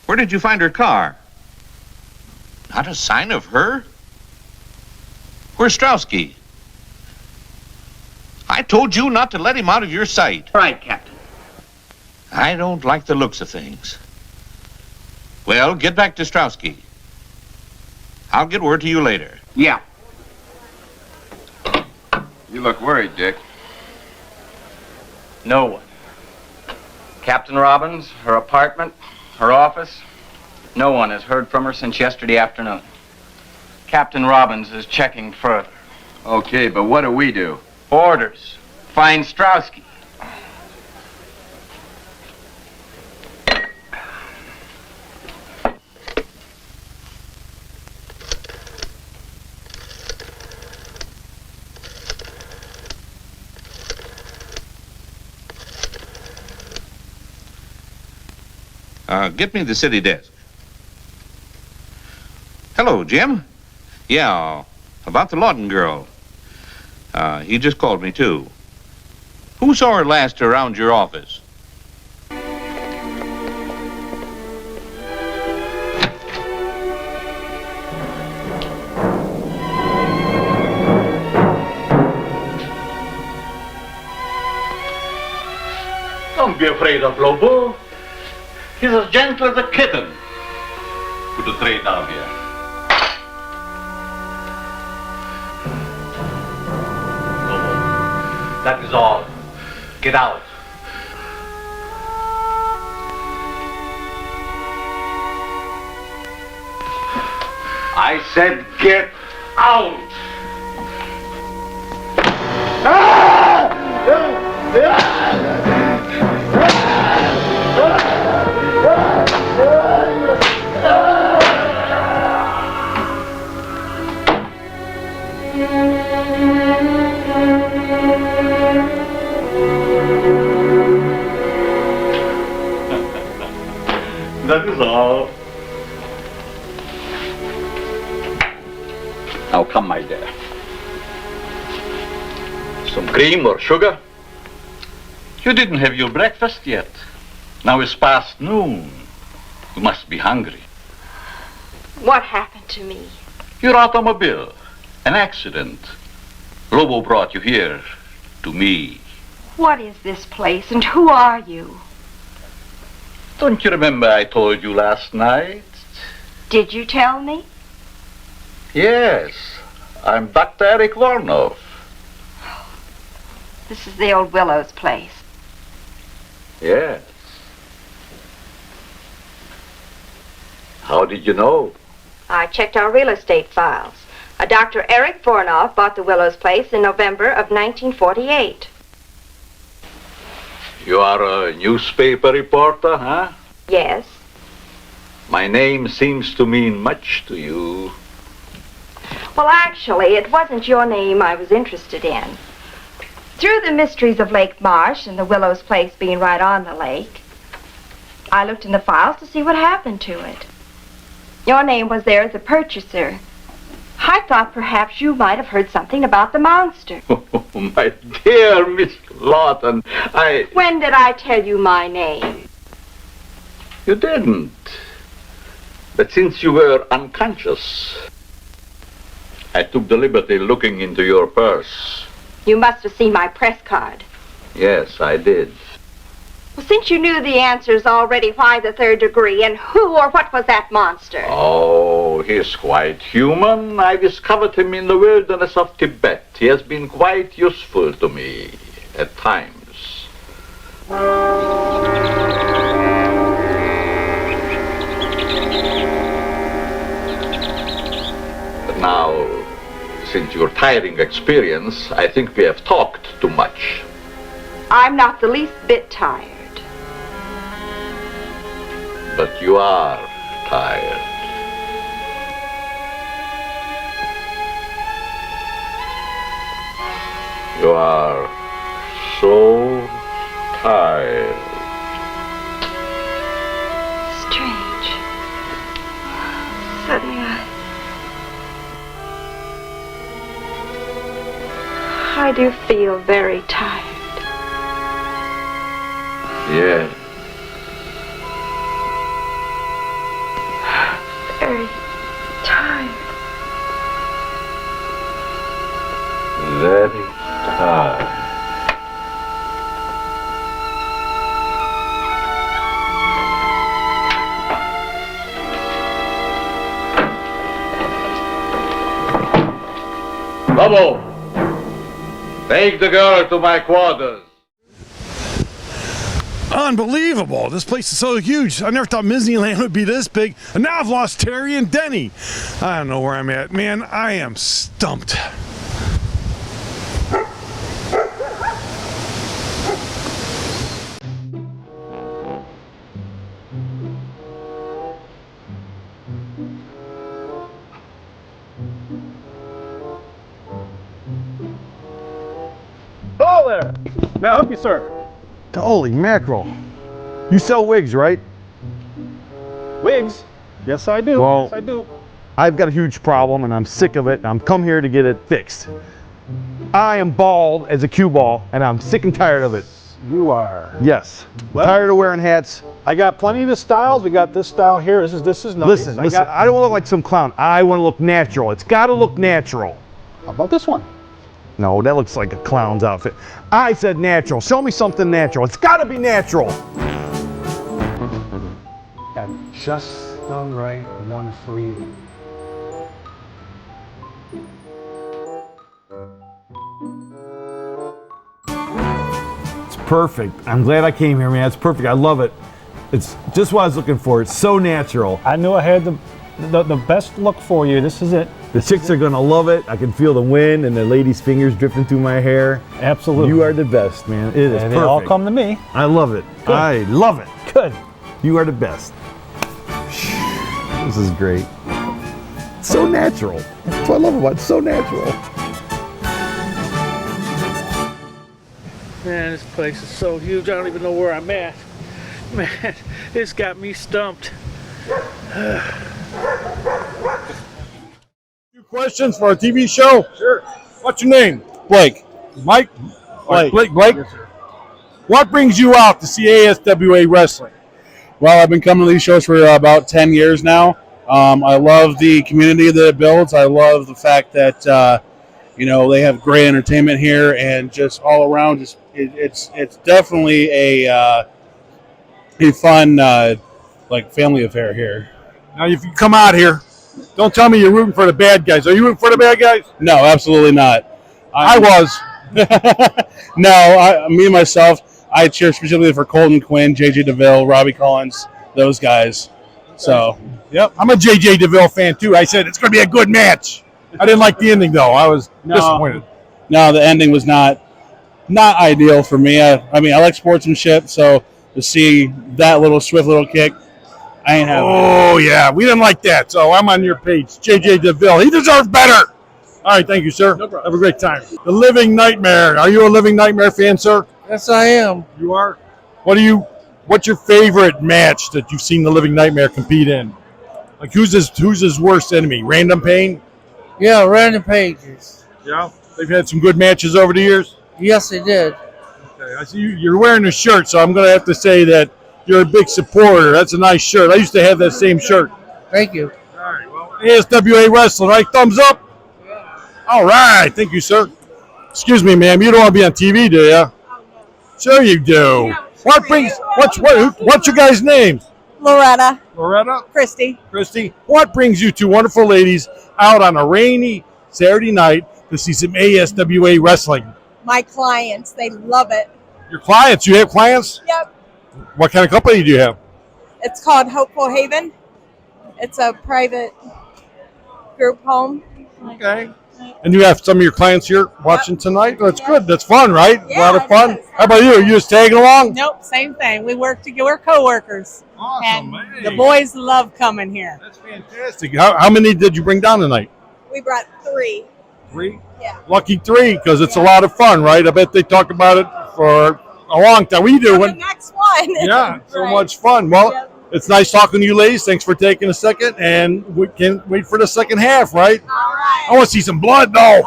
Where did you find her car? Not a sign of her? Where's Strowski? I told you not to let him out of your sight. Right, Captain. I don't like the looks of things. Well, get back to Strowski. I'll get word to you later. Yeah. You look worried, Dick. No one. Captain Robbins, her apartment, her office. No one has heard from her since yesterday afternoon. Captain Robbins is checking further. Okay, but what do we do? Orders. Find Strowski. Get me the city desk. Hello, Jim. Yeah, about the Lawton girl. He just called me, too. Who saw her last around your office? Don't be afraid of Lobo. He's as gentle as a kitten. Put the tray down here. Lobo, that is all. Get out. I said get out. That is all. Now come, my dear. Some cream or sugar? You didn't have your breakfast yet. Now it's past noon. You must be hungry. What happened to me? Your automobile. An accident. Lobo brought you here. To me. What is this place and who are you? Don't you remember I told you last night? Did you tell me? Yes. I'm Dr. Eric Vornov. This is the old Willow's place. Yes. How did you know? I checked our real estate files. A Dr. Eric Vornov bought the Willow's place in November of 1948. You are a newspaper reporter, huh? Yes. My name seems to mean much to you. Well, actually, it wasn't your name I was interested in. Through the mysteries of Lake Marsh and the Willow's place being right on the lake, I looked in the files to see what happened to it. Your name was there as a purchaser. I thought perhaps you might have heard something about the monster. Oh, my dear Miss Lawton, When did I tell you my name? You didn't. But since you were unconscious, I took the liberty looking into your purse. You must have seen my press card. Yes, I did. Well, since you knew the answers already, why the third degree, and who or what was that monster? Oh, he's quite human. I discovered him in the wilderness of Tibet. He has been quite useful to me at times. But now, since your tiring experience, I think we have talked too much. I'm not the least bit tired. But you are tired. You are so tired. Strange. Suddenly I do feel very tired. Yes. Very tired. Lobo, take the girl to my quarters. Unbelievable. This place is so huge. I never thought Disneyland would be this big. And now I've lost Terry and Denny. I don't know where I'm at. Man, I am stumped. Hello there. May I help you, sir? Holy mackerel. You sell wigs, right? Wigs? Yes, I do. Well, Yes, I do. I've got a huge problem and I'm sick of it. I'm come here to get it fixed. I am bald as a cue ball and I'm sick and tired of it. You are. Yes. Well, tired of wearing hats. I got plenty of the styles. We got this style here. This is nice. Listen, I don't want to look like some clown. I want to look natural. It's got to look natural. How about this one? No, that looks like a clown's outfit. I said natural. Show me something natural. It's got to be natural. Got just the right one for you. It's perfect. I'm glad I came here, man. It's perfect. I love it. It's just what I was looking for. It's so natural. I knew I had the best look for you. This is it. The chicks are gonna love it. I can feel the wind and the ladies' fingers drifting through my hair. Absolutely. You are the best, man. It is and perfect. they all come to me. I love it. Good. I love it. Good. You are the best. This is great. It's so natural. That's what I love about it. It's so natural. Man, this place is so huge, I don't even know where I'm at. Man, it's got me stumped. Questions for a TV show? Sure. What's your name? Blake. Mike? Blake. Blake? Yes, sir. What brings you out to see ASWA wrestling? Well, I've been coming to these shows for about 10 years now. I love the community that it builds. I love the fact that, they have great entertainment here and just all around. It's definitely a fun, family affair here. Now, if you come out here, don't tell me you're rooting for the bad guys. Are you rooting for the bad guys? No, absolutely not. I was. No, me and myself, I cheer specifically for Colton Quinn, JJ DeVille, Robbie Collins, those guys. So, yep, I'm a JJ DeVille fan too. I said it's going to be a good match. I didn't like the ending though. I was disappointed. No, the ending was not ideal for me. I like sportsmanship, so to see that swift little kick, I ain't having it. Oh, yeah. We didn't like that, so I'm on your page. JJ DeVille. He deserves better. All right. Thank you, sir. No problem. Have a great time. The Living Nightmare. Are you a Living Nightmare fan, sir? Yes, I am. You are? What's your favorite match that you've seen the Living Nightmare compete in? Like, who's his worst enemy? Random Pain? Yeah, Random Pages. Yeah? They've had some good matches over the years? Yes, they did. Okay. I see you're wearing a shirt, so I'm going to have to say that you're a big supporter. That's a nice shirt. I used to have that same shirt. Thank you. All right. Well, ASWA Wrestling, right? Thumbs up? All right. Thank you, sir. Excuse me, ma'am. You don't want to be on TV, do you? Sure you do. What's your guys' names? Loretta. Loretta? Christy. Christy. What brings you two wonderful ladies out on a rainy Saturday night to see some ASWA Wrestling? My clients. They love it. Your clients? You have clients? Yep. What kind of company do you have? It's called Hopeful Haven. It's a private group home. Okay. And you have some of your clients here watching tonight? That's good. That's fun, right? Yeah, a lot of fun. How about you? Are you just tagging along? Nope, same thing. We work together. We're co-workers. Awesome. And the boys love coming here. That's fantastic. How many did you bring down tonight? We brought 3. 3? Yeah. Lucky 3, because it's a lot of fun, right? I bet they talk about it for a long time. We do. The next one. Yeah, so Right. much fun. Well, It's nice talking to you ladies. Thanks for taking a second, and we can wait for the second half, right? All right. I want to see some blood, though.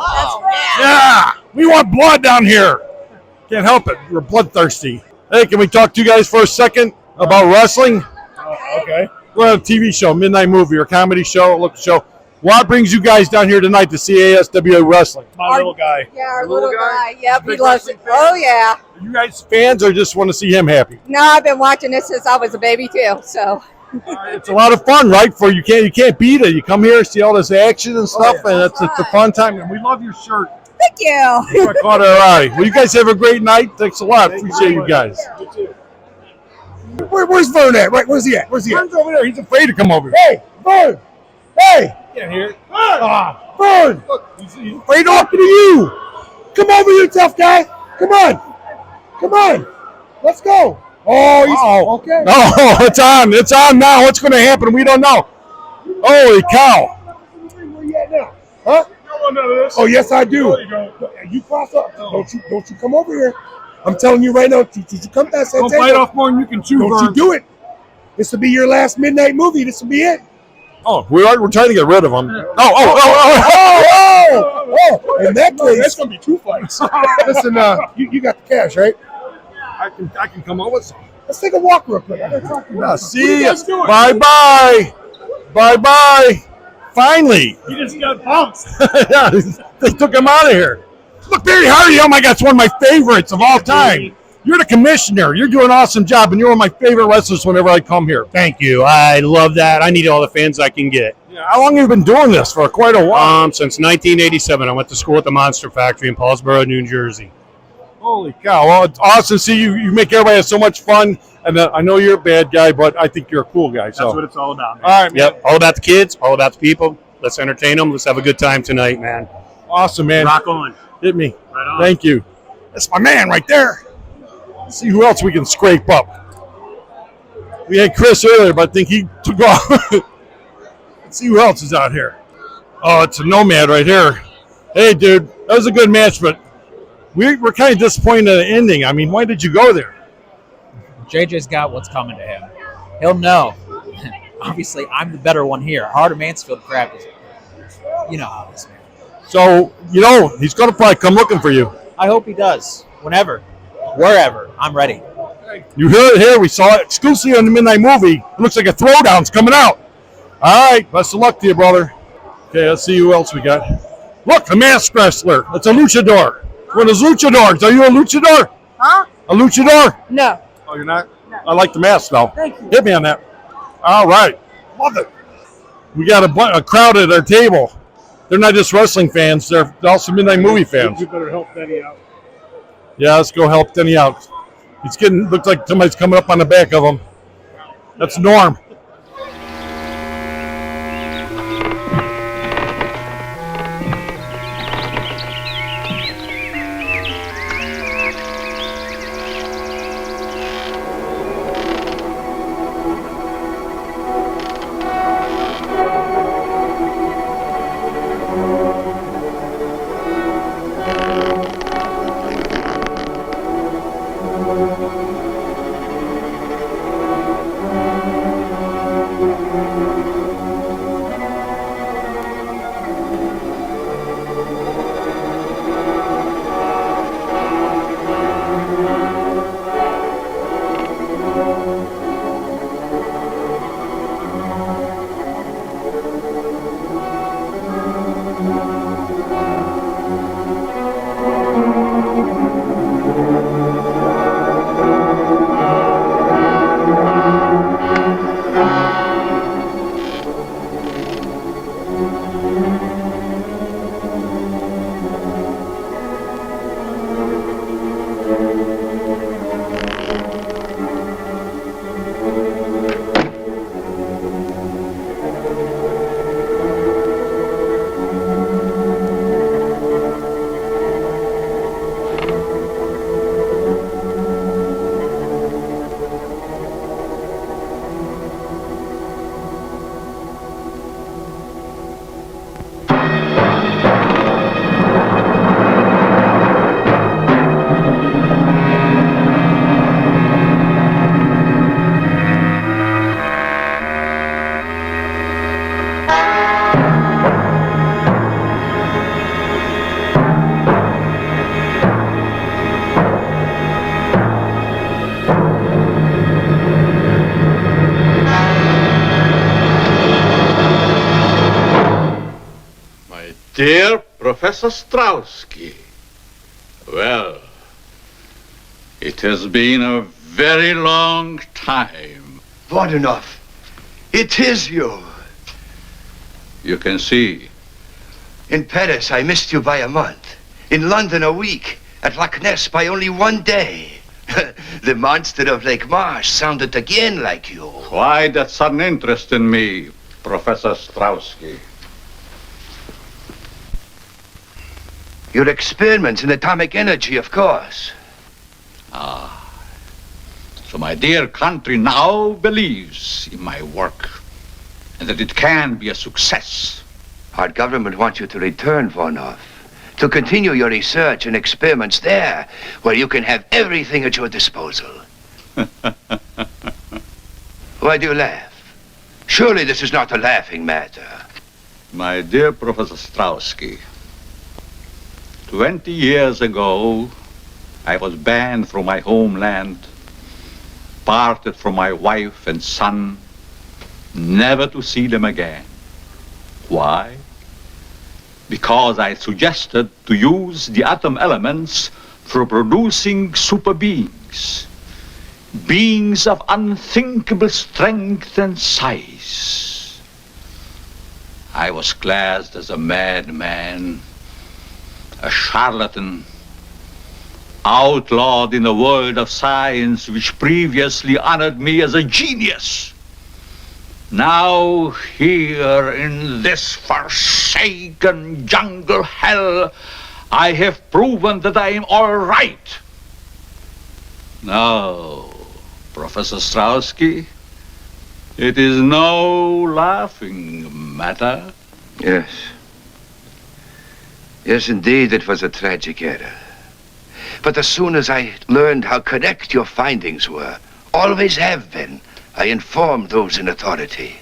Yeah, we want blood down here. Can't help it. We're bloodthirsty. Hey, can we talk to you guys for a second about wrestling? Okay. We're on a TV show, midnight movie or comedy show, look show. What brings you guys down here tonight to see ASWA wrestling? My little guy. Yeah, our Little little guy? guy. Yep, he Big loves it. Oh, yeah. Are you guys fans or just want to see him happy? No, I've been watching this since I was a baby, too. So, It's a lot of fun, right? For you can't beat it. You come here, see all this action and stuff, and it's a fun time. And we love your shirt. Thank you. I caught our eye. Well, you guys have a great night. Thanks a lot. Appreciate you guys. Where's Vern at? Right, where's he at? Vern's over there. He's afraid to come over here. Hey, Vern! Hey! Can't hear it. Vern! He's Afraid talking to you! Come over, you tough guy! Come on! Come on! Let's go! Oh, he's okay. Oh, it's on. It's on now. What's going to happen? We don't know. Holy cow. Where you at now? Huh? Oh, yes, I do. You cross up. Don't you come over here. I'm telling you right now, you come past that Don't table. bite off more than you can chew, Don't Vern. you do it. This will be your last midnight movie. This will be it. Oh, we're trying to get rid of him. Oh! In that case, that's going to be 2 fights. Listen, you got the cash, right? I can come up with some. Let's take a walk real quick. I gotta talk to you. See ya. Bye-bye. Bye-bye. Finally. He just got bounced. Yeah, they took him out of here. Look, Barry Hardy, oh my God, it's one of my favorites of all time. You're the commissioner. You're doing an awesome job, and you're one of my favorite wrestlers whenever I come here. Thank you. I love that. I need all the fans I can get. Yeah, how long have you been doing this? For quite a while. Since 1987. I went to school at the Monster Factory in Paulsboro, New Jersey. Holy cow. Well, it's awesome to see you. You make everybody have so much fun. And I know you're a bad guy, but I think you're a cool guy. So. That's what it's all about, man. All right, man. Yep. All about the kids, all about the people. Let's entertain them. Let's have a good time tonight, man. Awesome, man. Rock on. Hit me. Right on. Thank you. That's my man right there. Let's see who else we can scrape up. We had Chris earlier, but I think he took off. Let's see who else is out here. Oh, it's a nomad right here. Hey, dude, that was a good match, but we're kind of disappointed in the ending. I mean, why did you go there? JJ's got what's coming to him. He'll know. Obviously, I'm the better one here. Harder Mansfield crap is, you know how this man. So, he's going to probably come looking for you. I hope he does. Whenever. Wherever. I'm ready. You heard it here. We saw it exclusively on the Midnight Movie. It looks like a throwdown's coming out. All right. Best of luck to you, brother. Okay, let's see who else we got. Look, a masked wrestler. It's a luchador. One of those luchadors. Are you a luchador? Huh? A luchador? No. Oh, you're not? No. I like the mask, though. Thank you. Hit me on that. All right. Love it. We got a crowd at our table. They're not just wrestling fans. They're also Midnight Movie fans. You better help Benny out. Yeah, let's go help Denny out. Looks like somebody's coming up on the back of him. That's Norm. Dear Professor Strowski, well, it has been a very long time. What enough? It is you. You can see. In Paris, I missed you by a month. In London, a week. At Loch Ness, by only 1 day. The monster of Lake Marsh sounded again like you. Why that sudden interest in me, Professor Strowski? Your experiments in atomic energy, of course. Ah. So my dear country now believes in my work and that it can be a success. Our government wants you to return, Vonov, to continue your research and experiments there, where you can have everything at your disposal. Why do you laugh? Surely this is not a laughing matter. My dear Professor Strowski, 20 years ago, I was banned from my homeland, parted from my wife and son, never to see them again. Why? Because I suggested to use the atom elements for producing super beings. Beings of unthinkable strength and size. I was classed as a madman, a charlatan, outlawed in a world of science which previously honored me as a genius. Now, here in this forsaken jungle hell, I have proven that I am all right. Now, Professor Strowski, it is no laughing matter. Yes. Yes, indeed, it was a tragic error. But as soon as I learned how correct your findings were, always have been, I informed those in authority.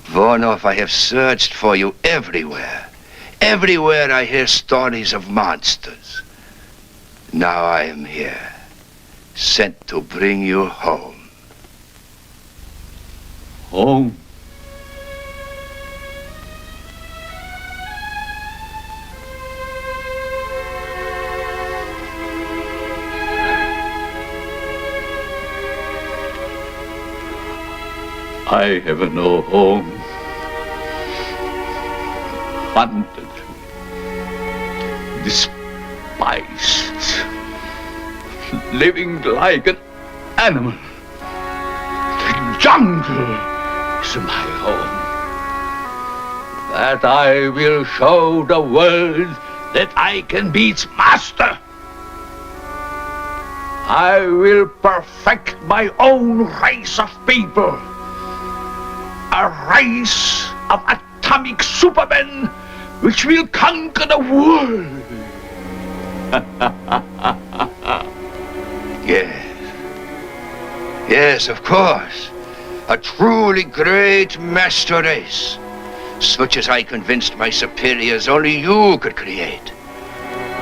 Vonov, I have searched for you everywhere. Everywhere I hear stories of monsters. Now I am here, sent to bring you home. Home? I have no home. Hunted. Despised. Living like an animal. The jungle is my home. That I will show the world that I can be its master. I will perfect my own race of people. A race of atomic supermen which will conquer the world. Yes. Yes, of course. A truly great master race, such as I convinced my superiors only you could create.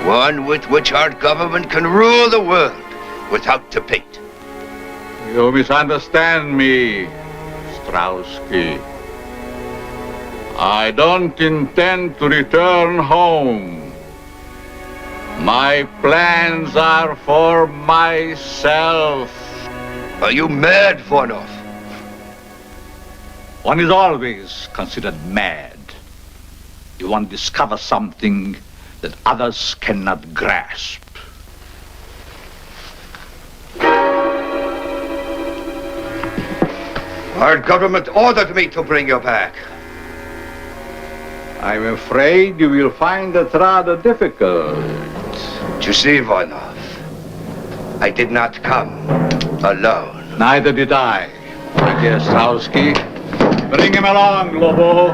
One with which our government can rule the world without debate. You misunderstand me, Strowski. I don't intend to return home. My plans are for myself. Are you mad, Vonov? One is always considered mad. You want to discover something that others cannot grasp. Our government ordered me to bring you back. I'm afraid you will find it rather difficult. You see, Vonov, I did not come alone. Neither did I, my dear Strowski. Bring him along, Lobo.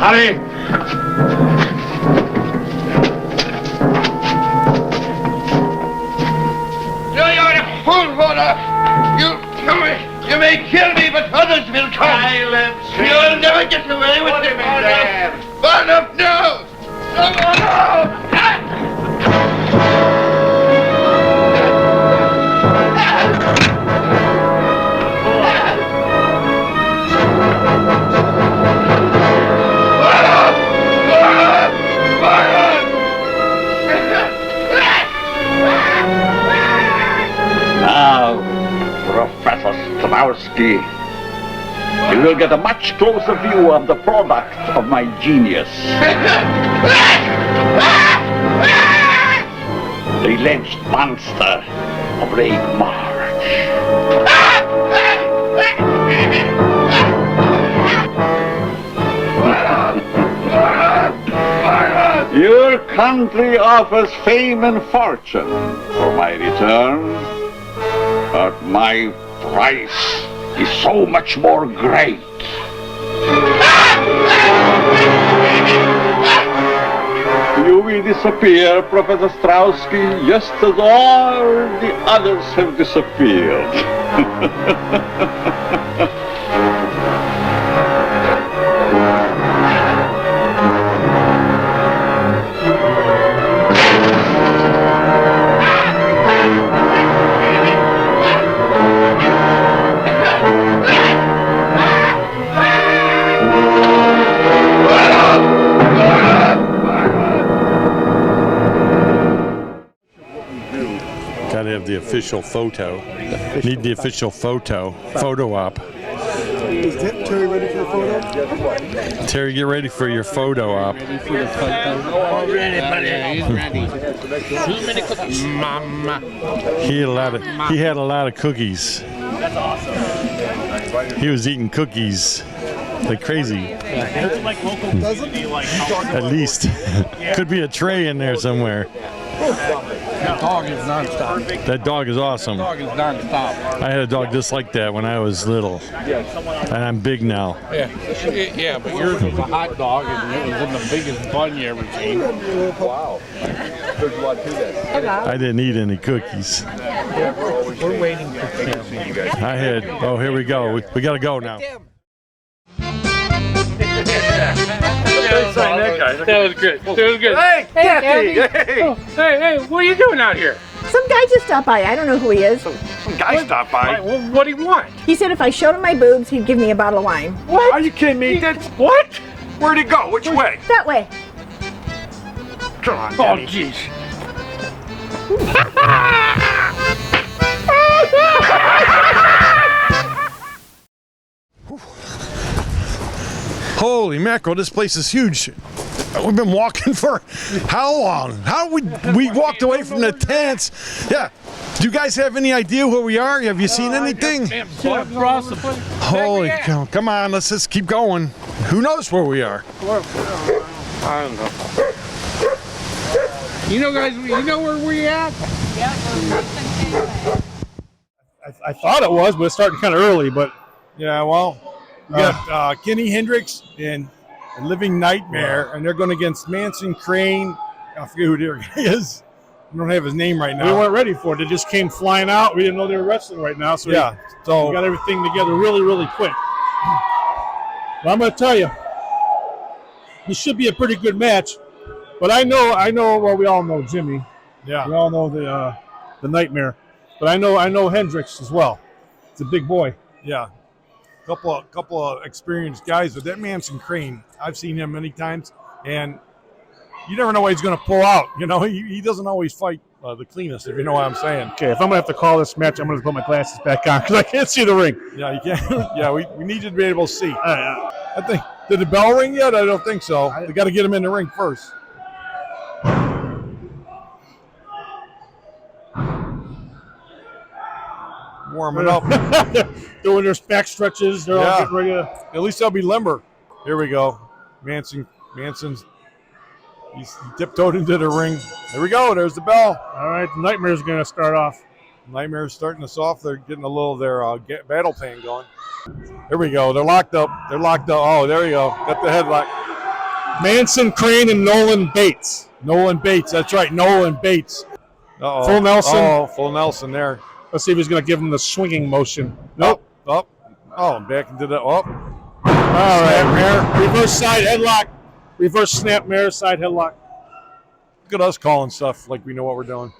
Hurry! Fool, Vonov! You may kill me, but others will come. Silence! You'll never get away with it, Vonov! Vonov, no! No! Ostrowski. You will get a much closer view of the product of my genius. The alleged monster of Lake March. Your country offers fame and fortune for my return, but my price is so much more great. You will disappear, Professor Strowski, just as all the others have disappeared. Gotta have the official photo. Need the official photo op. Is Terry ready for a photo? Terry, get ready for your photo op. Ready, buddy. He's ready. Too many cookies. Mama. He had a lot of cookies. That's awesome. He was eating cookies like crazy. At least. Could be a tray in there somewhere. That dog is nonstop. That dog is awesome. That dog is nonstop. I had a dog just like that when I was little. And I'm big now. Yeah, but yours was a hot dog and it was in the biggest bun you ever seen. Wow. There's a lot to that. I didn't eat any cookies. We're waiting for you guys. I had, oh, here we go. We got to go now. That was good. That was good. Hey, Kathy. Hey. Oh, hey, what are you doing out here? Some guy just stopped by. I don't know who he is. Some guy stopped by? What do you want? He said if I showed him my boobs, he'd give me a bottle of wine. What? Are you kidding me? That's what? Where'd he go? Which way? That way. Come on, Daddy. Oh, jeez. Holy mackerel, this place is huge. We've been walking for how long? How we walked away from the tents? Yeah. Do you guys have any idea where we are? Have you seen anything? Holy cow. Come on, let's just keep going. Who knows where we are? I don't know. You know, guys, you know where we at? I thought it was, but it's starting kind of early. But yeah, well, we got Kenny Hendricks and Living Nightmare, and they're going against Manson Crane. I forget who the guy is. I don't have his name right now. we weren't ready for it. They just came flying out. We didn't know they were wrestling right now, so yeah, we got everything together really, really quick. But I'm going to tell you, this should be a pretty good match. But I know. Well, we all know Jimmy. Yeah, we all know the Nightmare. But I know Hendricks as well. It's a big boy. Yeah. Couple of experienced guys, but that Manson Crane, I've seen him many times, and you never know what he's going to pull out. You know, he doesn't always fight the cleanest, if you know what I'm saying. Okay, if I'm going to have to call this match, I'm going to put my glasses back on because I can't see the ring. Yeah, you can't. Yeah, we need you to be able to see. I think, did the bell ring yet? I don't think so. They got to get him in the ring first. Warming up. Doing their back stretches. They're all getting ready to. At least they'll be limber. Here we go. Manson's he tiptoed into the ring. There we go. There's the bell. All right, the Nightmare's going to start off. Nightmare's starting us off. They're getting a little of their battle pain going. Here we go. They're locked up. Oh, there you go. Got the headlock. Manson Crane and Nolan Bates. That's right. Nolan Bates. Uh-oh. Full Nelson. Oh, full Nelson there. Let's see if he's going to give him the swinging motion. Nope. Up. Oh, back into the up. All right. Reverse side headlock. Reverse snap mare side headlock. Look at us calling stuff like we know what we're doing.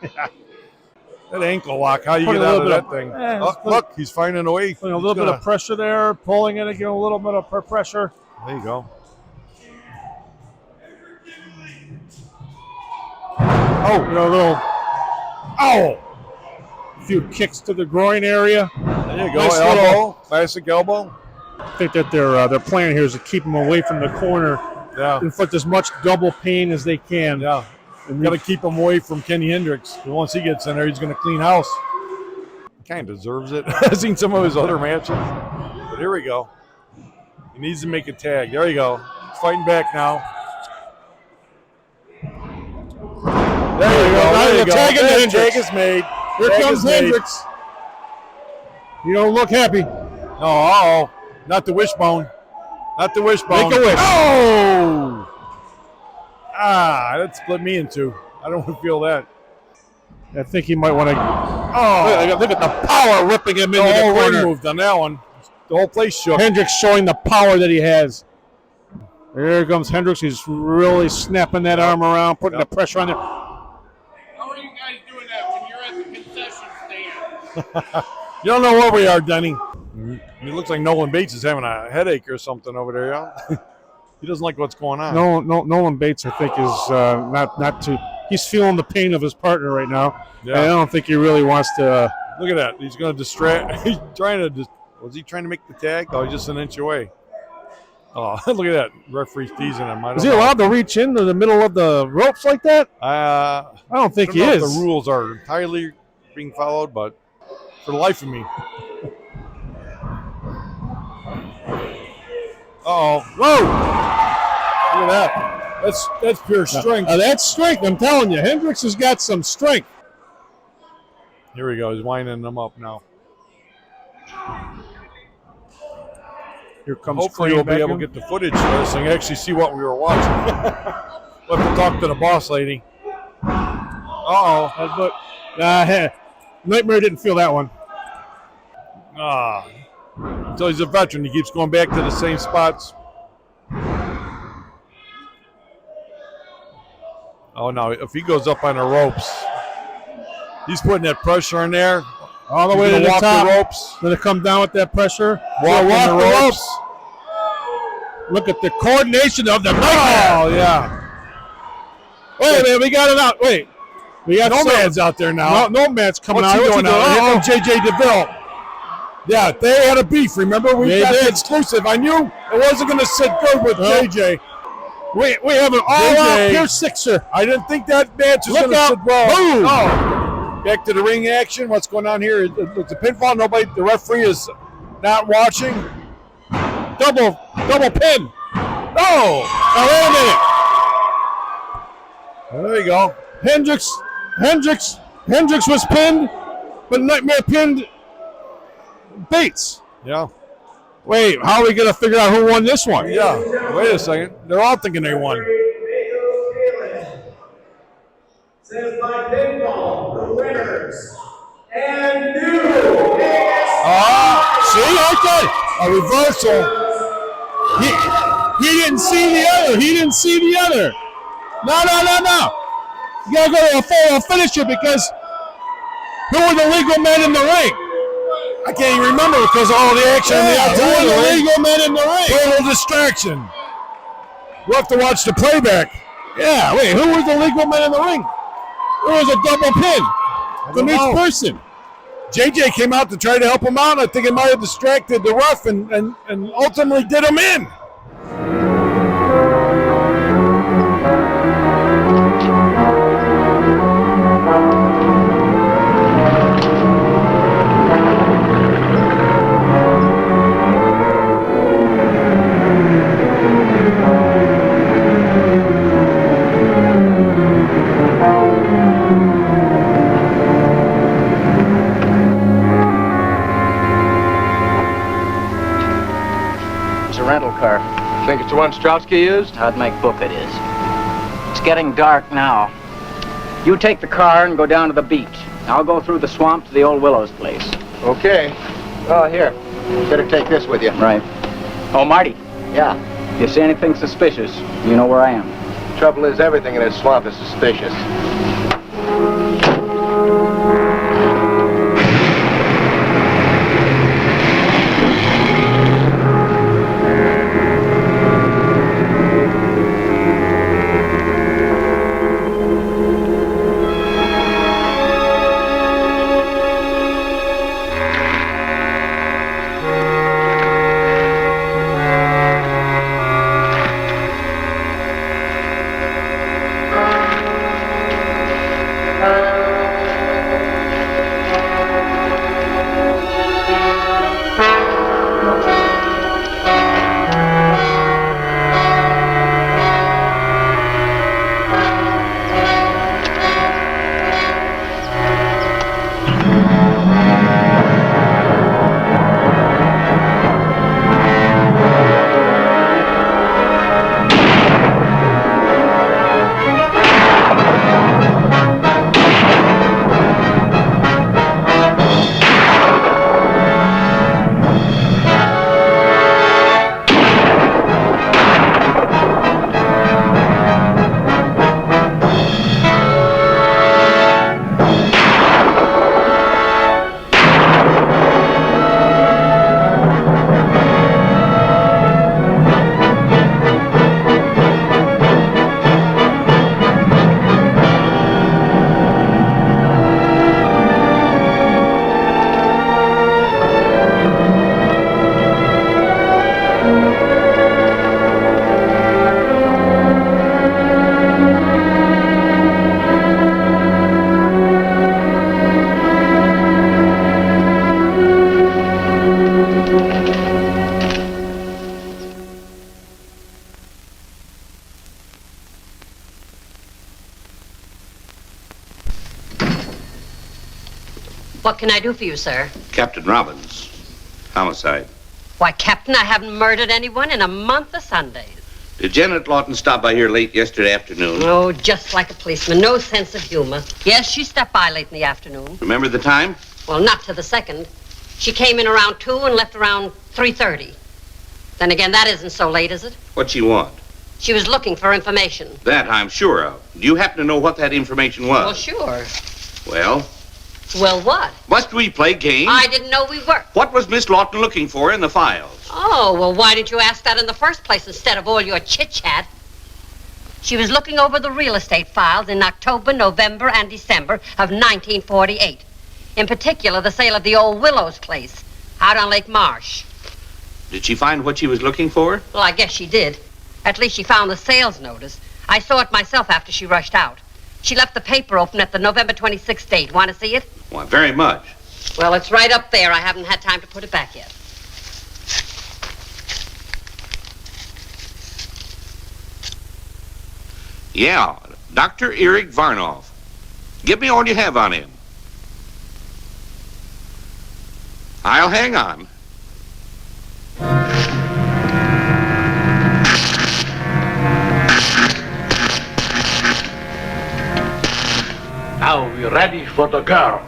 That ankle lock, how you get out of that thing? Look, he's finding a way. Putting a little bit of pressure there, pulling it again, a little bit of pressure. There you go. Oh, a little. Ow! few kicks to the groin area. There you go, Nice elbow, little- classic elbow. I think that their plan here is to keep him away from the corner. Yeah. Inflict as much double pain as they can. Yeah. Got to keep him away from Kenny Hendricks. Once he gets in there, he's going to clean house. Kind of deserves it. I've seen some of his other matches. But here we go. He needs to make a tag. There you go. He's fighting back now. There you go. There you go. Tag That tag is made. Here Tag comes is made. Hendricks. You don't look happy. Oh, uh-oh. Not the wishbone. Not the wishbone. Make a wish. Oh! Ah, that split me in two. I don't want to feel that. I think he might want to. Oh! Look at the power ripping him into The the whole ring corner. moved on that one. The whole place shook. Hendricks showing the power that he has. There comes Hendricks. He's really snapping that arm around, putting the pressure on there. How are you guys doing that when you're at the concession stand? You don't know where we are, Denny. It looks like Nolan Bates is having a headache or something over there, yeah? He doesn't like what's going on. Nolan Bates, I think, is not too. He's feeling the pain of his partner right now. Yeah. I don't think he really wants to. Look at that. He's going to distract. He's trying to. Was he trying to make the tag? Oh, he's just an inch away. Oh, look at that. Referee's teasing him. Is he allowed to reach into the middle of the ropes like that? I don't think he know if is. the rules are entirely being followed, but for the life of me. Uh-oh. Whoa! Look at that. That's pure strength. That's strength. I'm telling you. Hendricks has got some strength. Here we go. He's winding them up now. Here comes Hopefully Crane we'll be back able in. to get the footage for this and actually see what we were watching. We'll have to talk to the boss lady. Uh-oh. But Nightmare didn't feel that one. So he's a veteran. He keeps going back to the same spots. Oh, no. If he goes up on the ropes, he's putting that pressure in there. All the He's way to gonna the walk top. the ropes. Gonna come down with that pressure. Walk Gonna the ropes. Look at the coordination of the Nightmare. Oh, yeah. Wait a minute, we got it out. Wait. We got Nomad's out there now. Nomad's coming What's out. he doing now? Here comes JJ DeVille. Yeah, they had a beef, remember? We They got the did. exclusive. I knew it wasn't going to sit good with JJ. We have an all-out Pierce Sixer. I didn't think that match was Look going to out. sit well. Boom. Oh. Back to the ring action. What's going on here? It's a pinfall. Nobody, the referee is not watching. Double pin. No. Now, wait a minute. There you go. Hendricks was pinned, but Nightmare pinned Bates. Yeah. Wait, how are we going to figure out who won this one? Yeah. Wait a second. They're all thinking they won. Says by pinfall, the winners and new. See, okay. A reversal. He didn't see the other. He didn't see the other. No. You got to go to a full finisher because who were the legal men in the ring? I can't even remember because of all the action on the Yeah, outside. who of were the ring. legal men in the ring? Total distraction. We'll have to watch the playback. Yeah, wait, who was the legal men in the ring? There was a double pin from each know. person. JJ came out to try to help him out. I think it might have distracted the ref and ultimately did him in. It's a rental car. Think it's the one Strowski used? I'd make book it is. It's getting dark now. You take the car and go down to the beach. I'll go through the swamp to the old Willows place. Okay. Oh, here. Better take this with you. Right. Oh, Marty, Yeah. if you see anything suspicious, you know where I am. Trouble is, everything in this swamp is suspicious. What can I do for you, sir? Captain Robbins. Homicide. Why, Captain, I haven't murdered anyone in a month of Sundays. Did Janet Lawton stop by here late yesterday afternoon? Oh, just like a policeman. No sense of humor. Yes, she stopped by late in the afternoon. Remember the time? Well, not to the second. She came in around 2 and left around 3:30. Then again, that isn't so late, is it? What'd she want? She was looking for information. That I'm sure of. Do you happen to know what that information was? Well, sure. Well? Well, what? Must we play games? I didn't know we were. What was Miss Lawton looking for in the files? Oh, well, why didn't you ask that in the first place instead of all your chit-chat? She was looking over the real estate files in October, November, and December of 1948. In particular, the sale of the old Willows place out on Lake Marsh. Did she find what she was looking for? Well, I guess she did. At least she found the sales notice. I saw it myself after she rushed out. She left the paper open at the November 26th date. Want to see it? Why, very much. Well, it's right up there. I haven't had time to put it back yet. Yeah, Dr. Eric Varnoff. Give me all you have on him. I'll hang on. Now we're ready for the girl.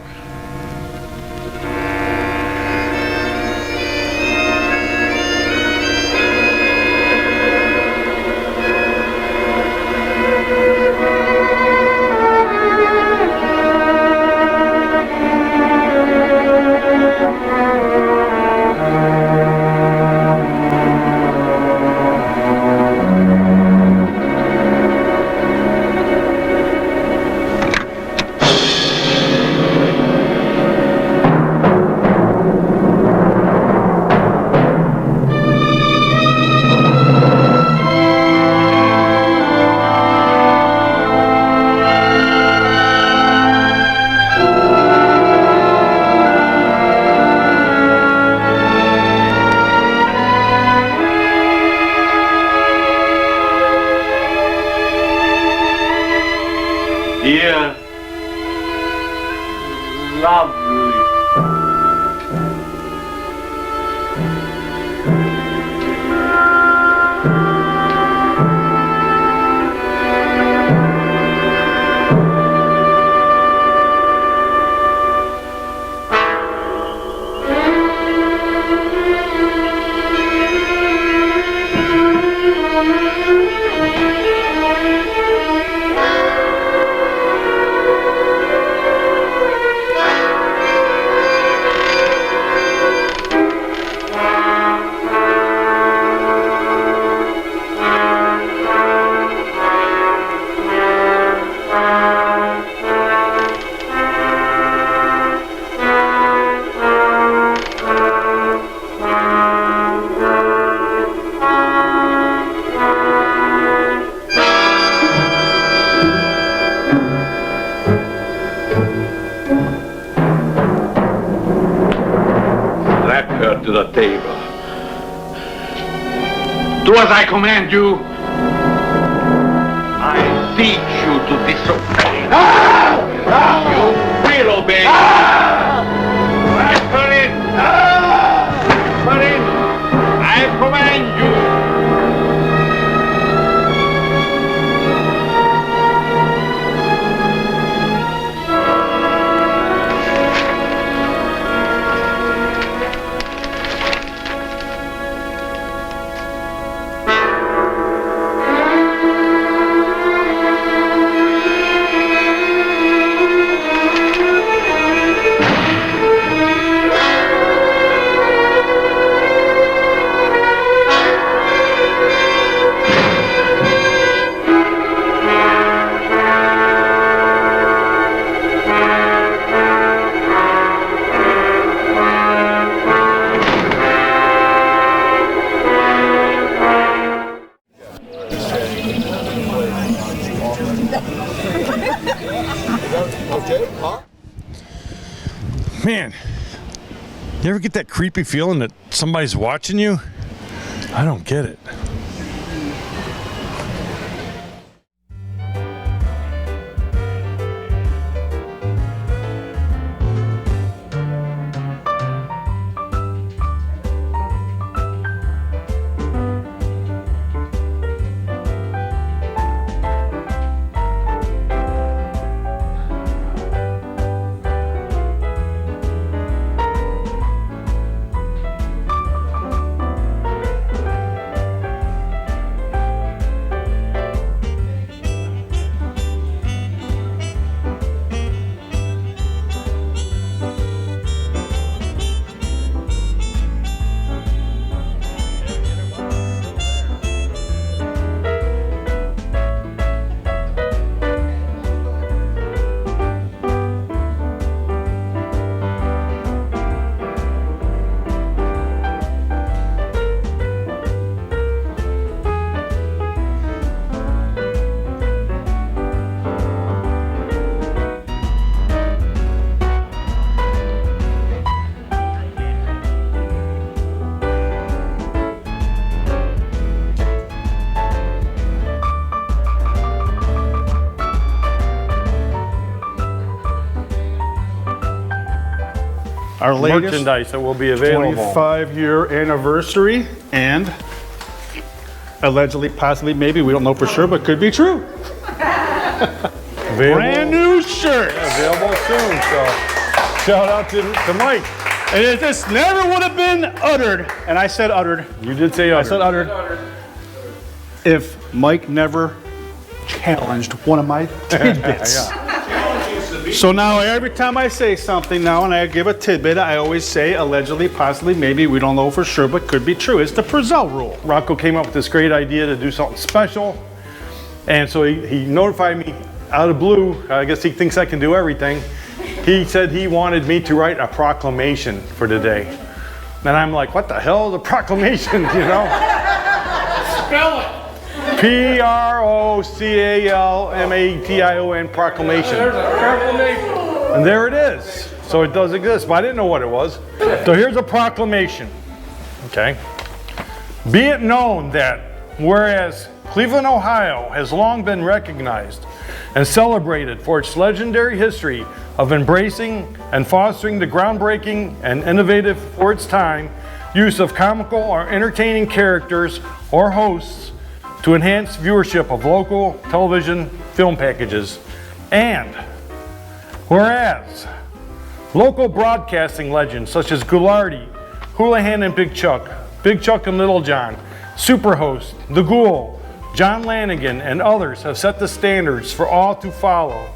Dear, lovely. To the table. Do as I command you. I teach you to disobey. You will obey. Put in. Put in. I command you. Man, you ever get that creepy feeling that somebody's watching you? I don't get it. our latest merchandise that will be available. 25-year anniversary, and allegedly, possibly, maybe, we don't know for sure, but could be true. Brand new shirts. Available soon, so shout out to Mike. And this never would have been uttered, and I said uttered. You did say uttered. I said uttered. If Mike never challenged one of my tidbits. So now every time I say something now and I give a tidbit, I always say allegedly, possibly, maybe, we don't know for sure, but could be true. It's the Frizzell rule. Rocco came up with this great idea to do something special, and so he notified me out of the blue. I guess he thinks I can do everything. He said he wanted me to write a proclamation for the day. And I'm like, what the hell is a proclamation, you know? Spell it. Proclamation, proclamation. There's a proclamation. And there it is. So it does exist, but I didn't know what it was. So here's a proclamation, okay? Be it known that whereas Cleveland, Ohio has long been recognized and celebrated for its legendary history of embracing and fostering the groundbreaking and innovative for its time use of comical or entertaining characters or hosts to enhance viewership of local television film packages. And whereas local broadcasting legends such as Ghoulardi, Hoolihan and Big Chuck and Lil John, Superhost, The Ghoul, John Lanigan, and others have set the standards for all to follow.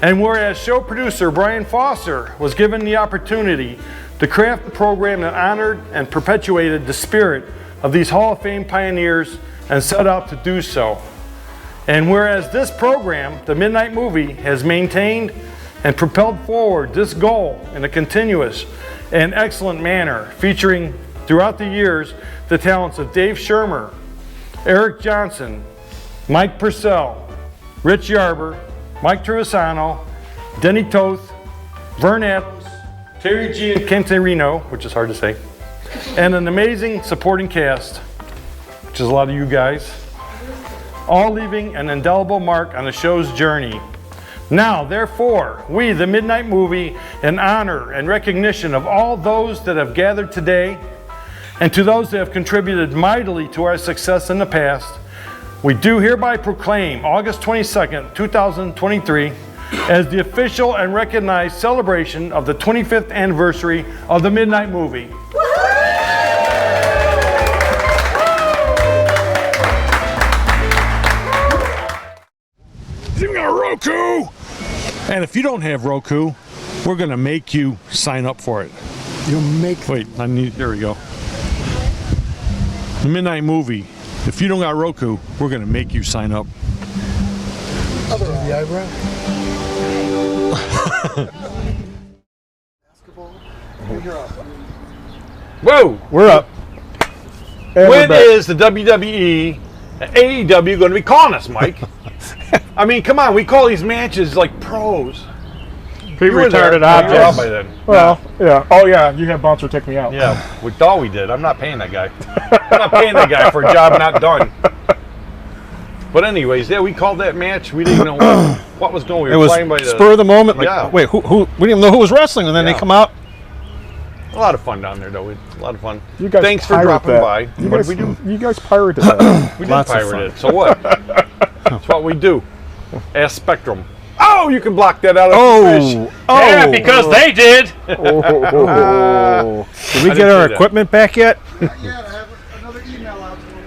And whereas show producer Brian Foster was given the opportunity to craft a program that honored and perpetuated the spirit of these Hall of Fame pioneers and set out to do so. And whereas this program, The Midnight Movie, has maintained and propelled forward this goal in a continuous and excellent manner, featuring throughout the years the talents of Dave Shermer, Eric Johnson, Mike Purcell, Rich Yarber, Mike Trevisano, Denny Toth, Vern Adams, Terry G. and Cantarino, which is hard to say, and an amazing supporting cast, which is a lot of you guys, all leaving an indelible mark on the show's journey. Now, therefore, we, the Midnight Movie, in honor and recognition of all those that have gathered today, and to those that have contributed mightily to our success in the past, we do hereby proclaim August 22nd, 2023, as the official and recognized celebration of the 25th anniversary of the Midnight Movie. You got Roku! And if you don't have Roku, we're gonna make you sign up for it. You'll make. Wait, there we go. The Midnight Movie. If you don't got Roku, we're gonna make you sign up. Other the eyebrow. Whoa! We're up. And When we're back. is the WWE and AEW going to be calling us, Mike? I mean, come on, we call these matches like pros. Pre-retarded objects. By then. Well, yeah. Oh, yeah. You had Bouncer take me out. Yeah, we thought we did. I'm not paying that guy. I'm not paying that guy for a job not done. But anyways, yeah, we called that match. We didn't know what was going on. It was spur of the moment. Like, yeah. wait, who? We didn't even know who was wrestling, and then they come out. A lot of fun down there, though. A lot of fun. You guys Thanks for pirate dropping that. by. You What guys, did we do? You guys pirated that. We did Lots of pirate fun. it. So what? That's what we do. Ask Spectrum. Oh, you can block that out of the fish. Yeah, because they did. Did we get our equipment back yet?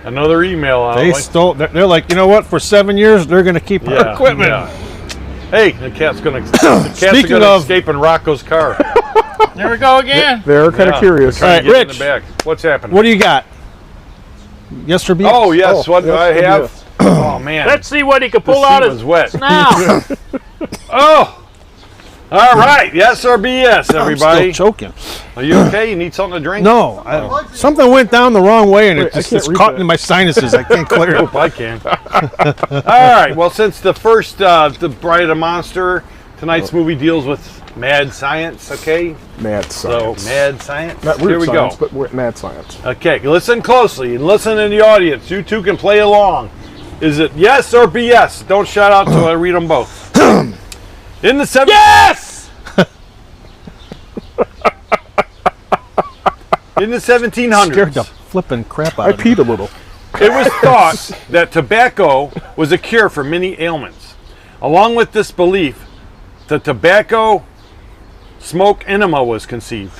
Another email out. They stole. They're like, you know what? For 7 years, they're going to keep our equipment. Yeah. Hey, the cat's going to escape in Rocco's car. There we go again. They're kind of curious. All right, Rich. in the back. What's happening? What do you got? Yes or BS? Oh, yes. What do I have? yes. Oh, man. Let's see what he can The pull out seat of was wet. now. Oh. All right. Yes or BS, everybody. I'm still choking. Are you okay? You need something to drink? No. Something went down the wrong way, and Wait, it's I can't caught read in my sinuses. I can't clear it. Hope I can. All right. Well, since the first, the Bride of the Monster, tonight's movie deals with mad science, okay? Mad science. So, mad science. Not weird Here we science, go. but mad science. Okay, listen closely and listen in the audience. You two can play along. Is it yes or BS? Don't shout out till I read them both. In the 70s. Yes! In the 1700s. Scared the flipping crap out I of me. peed a little. It was thought that tobacco was a cure for many ailments. Along with this belief, the tobacco smoke enema was conceived.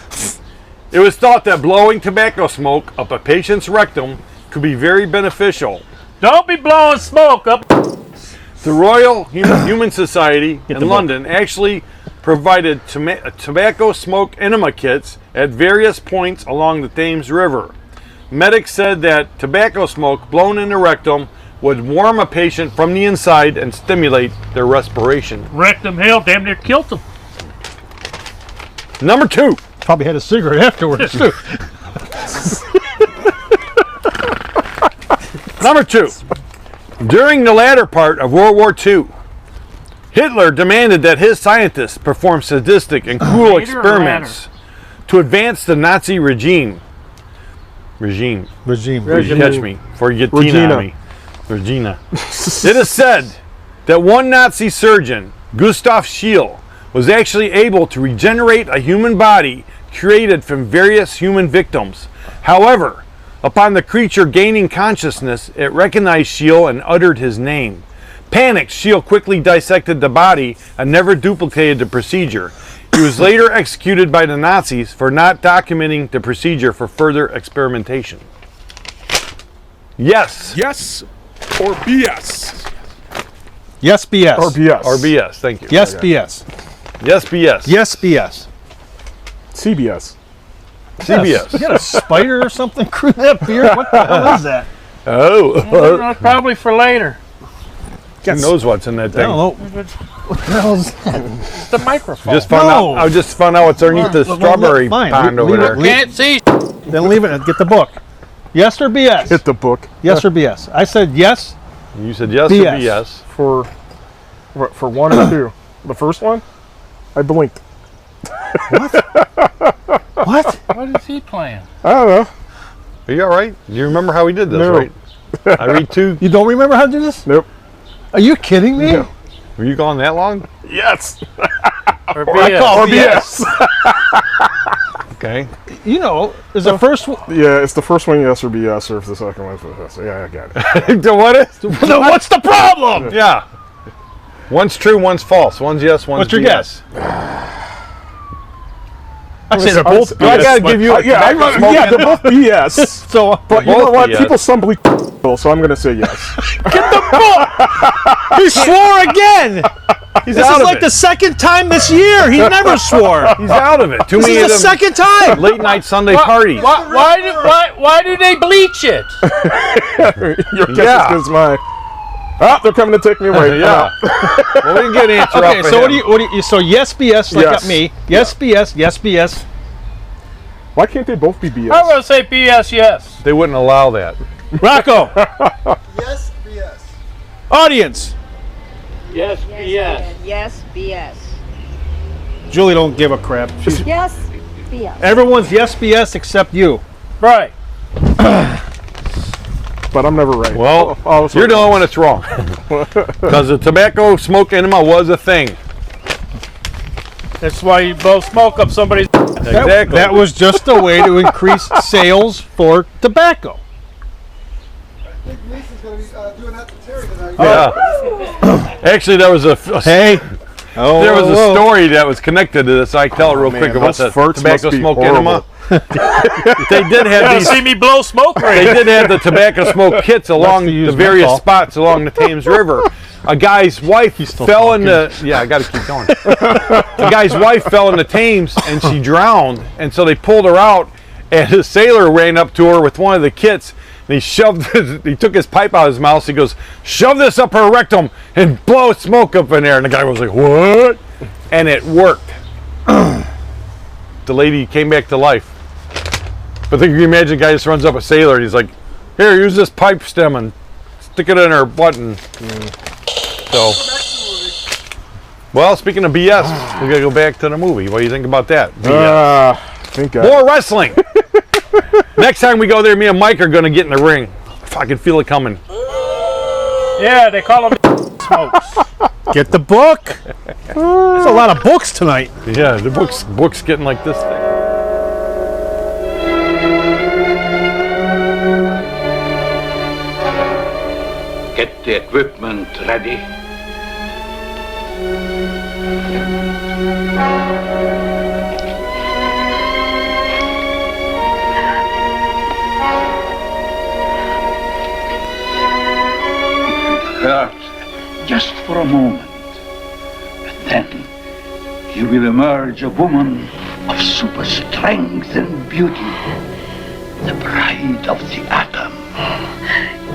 It was thought that blowing tobacco smoke up a patient's rectum could be very beneficial. Don't be blowing smoke up. The Royal Human Society in London actually provided tobacco smoke enema kits at various points along the Thames River. Medics said that tobacco smoke blown in the rectum would warm a patient from the inside and stimulate their respiration. Rectum hell, damn near killed them. Number 2. Probably had a cigarette afterwards, too. Number 2. During the latter part of World War II, Hitler demanded that his scientists perform sadistic and cruel experiments to advance the Nazi regime. Regime. Please catch me before you get Tina on me. Regina. It is said that one Nazi surgeon, Gustav Schiele, was actually able to regenerate a human body created from various human victims. However, upon the creature gaining consciousness, it recognized Schiele and uttered his name. Panicked, Schiele quickly dissected the body and never duplicated the procedure. He was later executed by the Nazis for not documenting the procedure for further experimentation. Yes. Yes or BS? Yes, BS. Or BS. Or BS, thank you. Yes, BS. Yes, BS. Yes, BS. CBS. CBS. You got a spider or something crewing that beard? What the hell is that? Oh. Probably for later. Who knows what's in that thing? I don't know. What the hell is that? It's the microphone. Just found out. I just found out what's underneath the strawberry pond over there. Can't see. Then leave it and get the book. Yes or BS? Hit the book. Yes or BS? I said yes. You said yes BS. or BS? For 1 or 2. The first one, I blinked. What? What is he playing? I don't know. Are you all right? Do you remember how we did this, No. right? I read 2. You don't remember how to do this? Nope. Are you kidding me? No. Were you gone that long? Yes. Or I call BS. BS. Okay. You know, is the first one. Yeah, it's the first one yes or BS, or if the second one's BS. Yeah, I got it. So what is? What's the problem? Yeah. One's true, one's false. One's yes, one's What's your BS. I say they're both BS. I gotta give you a Yeah, they're both BS. So, But you know both what? BS. People stumble, so I'm going to say yes. get the book! He swore again! He's This out is of like it. the second time this year. He never swore. He's out of it. Too This many is of the them second time. late night Sunday parties. Why do they bleach it? Your guess Yeah. is as good as mine. Ah, they're coming to take me away. Yeah. Well, we can get an answer Okay, off so of him. what do you? So yes, BS, like Yes. at me. Yes, BS. Yes, BS. Why can't they both be BS? I'm going to say BS, yes. They wouldn't allow that. Rocco. Yes, BS. Audience. Yes, BS. Yes, BS. Julie don't give a crap. She's, Yes, BS. everyone's yes, BS except you. Right. But I'm never right. Well, you're the only one that's wrong. Because the tobacco smoke enema was a thing. That's why you blow smoke up somebody's. Exactly. That was just a way to increase sales for tobacco. I think Lisa's going to be doing that to Terry tonight. Yeah. Actually, there was a Hey. Oh, there was a whoa. story that was connected to this. I can tell it real man, quick about those the farts tobacco must be smoke horrible. enema. They did You have gotta these. see me blow smoke right. They did have the tobacco smoke kits along to use the various menthol. spots along the Thames River. A guy's wife fell in the. Yeah, I got to keep going. The guy's wife fell in the Thames and she drowned, and so they pulled her out. And a sailor ran up to her with one of the kits, and he shoved. He took his pipe out of his mouth. So he goes, "Shove this up her rectum and blow smoke up in there." And the guy was like, "What?" And it worked. The lady came back to life. But then you can imagine a guy just runs up a sailor and he's like, "Here, use this pipe stem and stick it in her butt." And so, well, speaking of BS, we gotta go back to the movie. What do you think about that? Thank God. More wrestling. Next time we go there, me and Mike are gonna get in the ring. I can feel it coming. Yeah, they call them smokes. Get the book. There's a lot of books tonight. Yeah, the book's getting like this thing. the equipment ready? Hurt just for a moment, but then you will emerge a woman of super strength and beauty, the bride of the atom.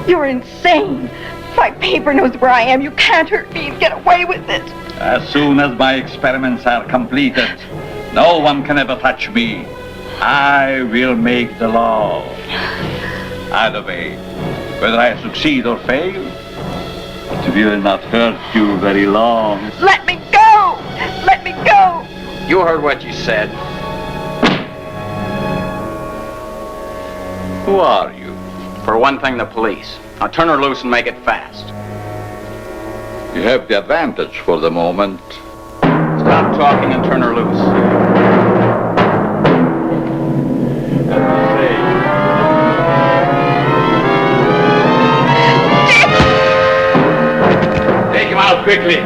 You're insane. My paper knows where I am. You can't hurt me and get away with it. As soon as my experiments are completed, no one can ever touch me. I will make the law. Either way, whether I succeed or fail, it will not hurt you very long. Let me go! Let me go! You heard what you said. Who are you? For one thing, the police. Now turn her loose and make it fast. You have the advantage for the moment. Stop talking and turn her loose. Take him out quickly.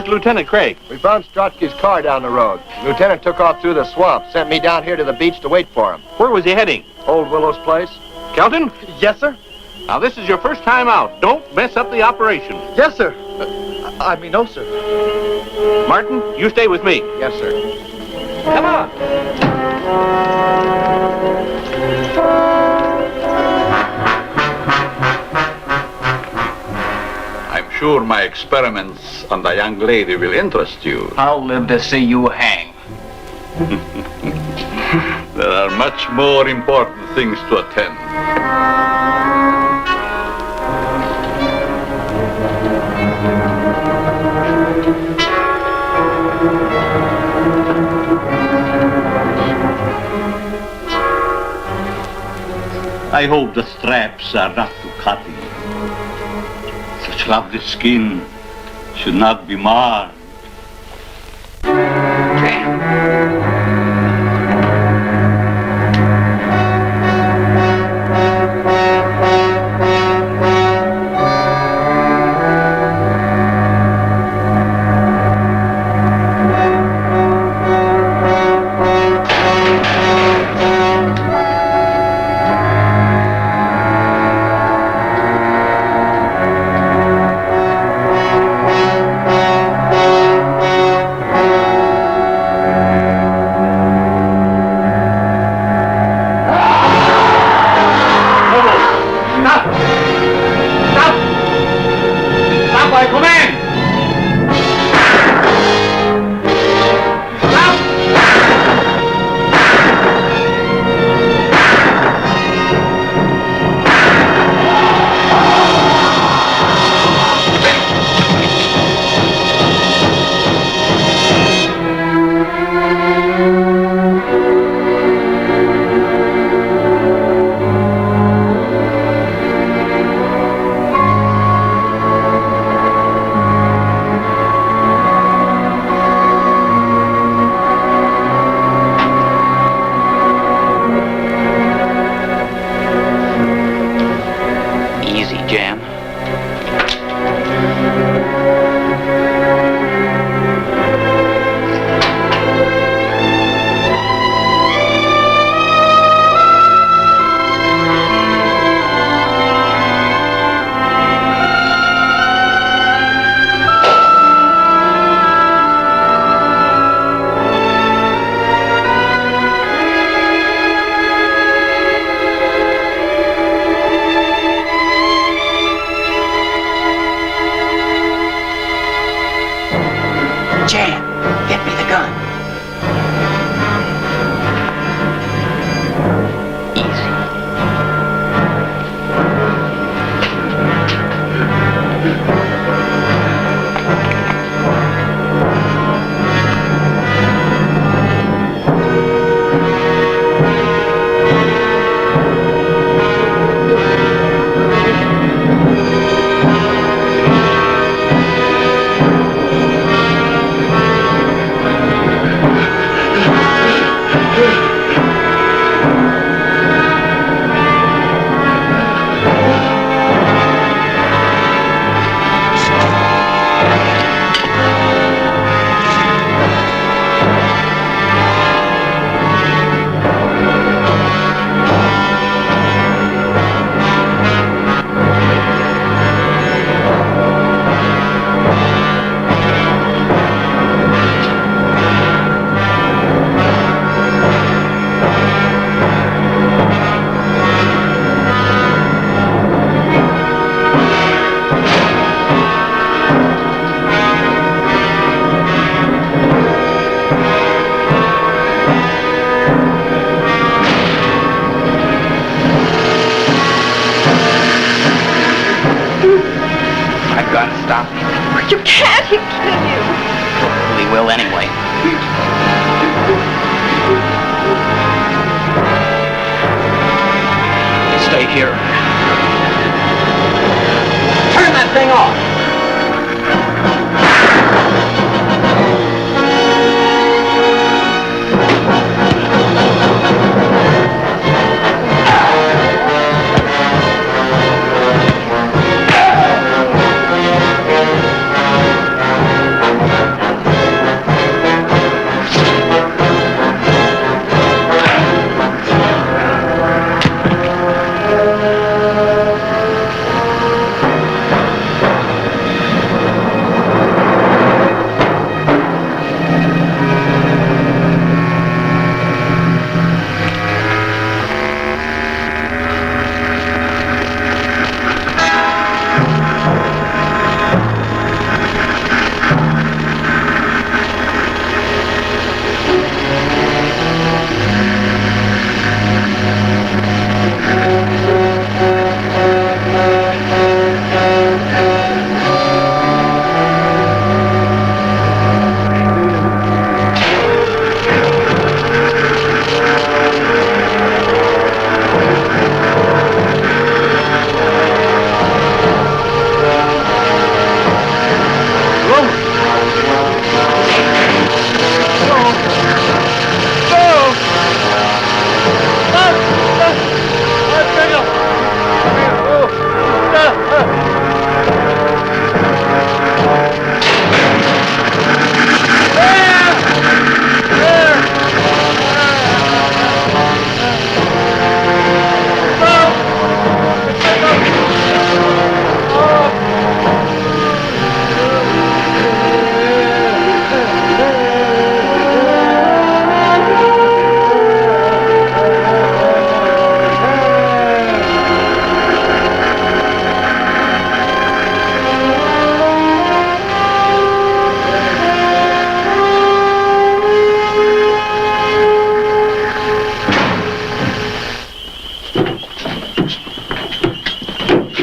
Lieutenant Craig. We found Strotsky's car down the road. The lieutenant took off through the swamp, sent me down here to the beach to wait for him. Where was he heading? Old Willow's place. Kelton? Yes, sir. Now, this is your first time out. Don't mess up the operation. Yes, sir. No, sir. Martin, you stay with me. Yes, sir. Come on. I'm sure my experiments on the young lady will interest you. I'll live to see you hang. There are much more important things to attend. I hope the straps are not too cutting. Such lovely skin should not be marred. stop me. You can't. He'll kill you. Well, he will anyway. Stay here. Turn that thing off.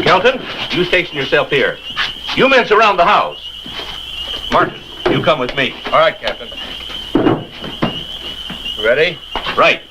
Kelton, you station yourself here. You men surround the house. Martin, you come with me. All right, Captain. Ready? Right.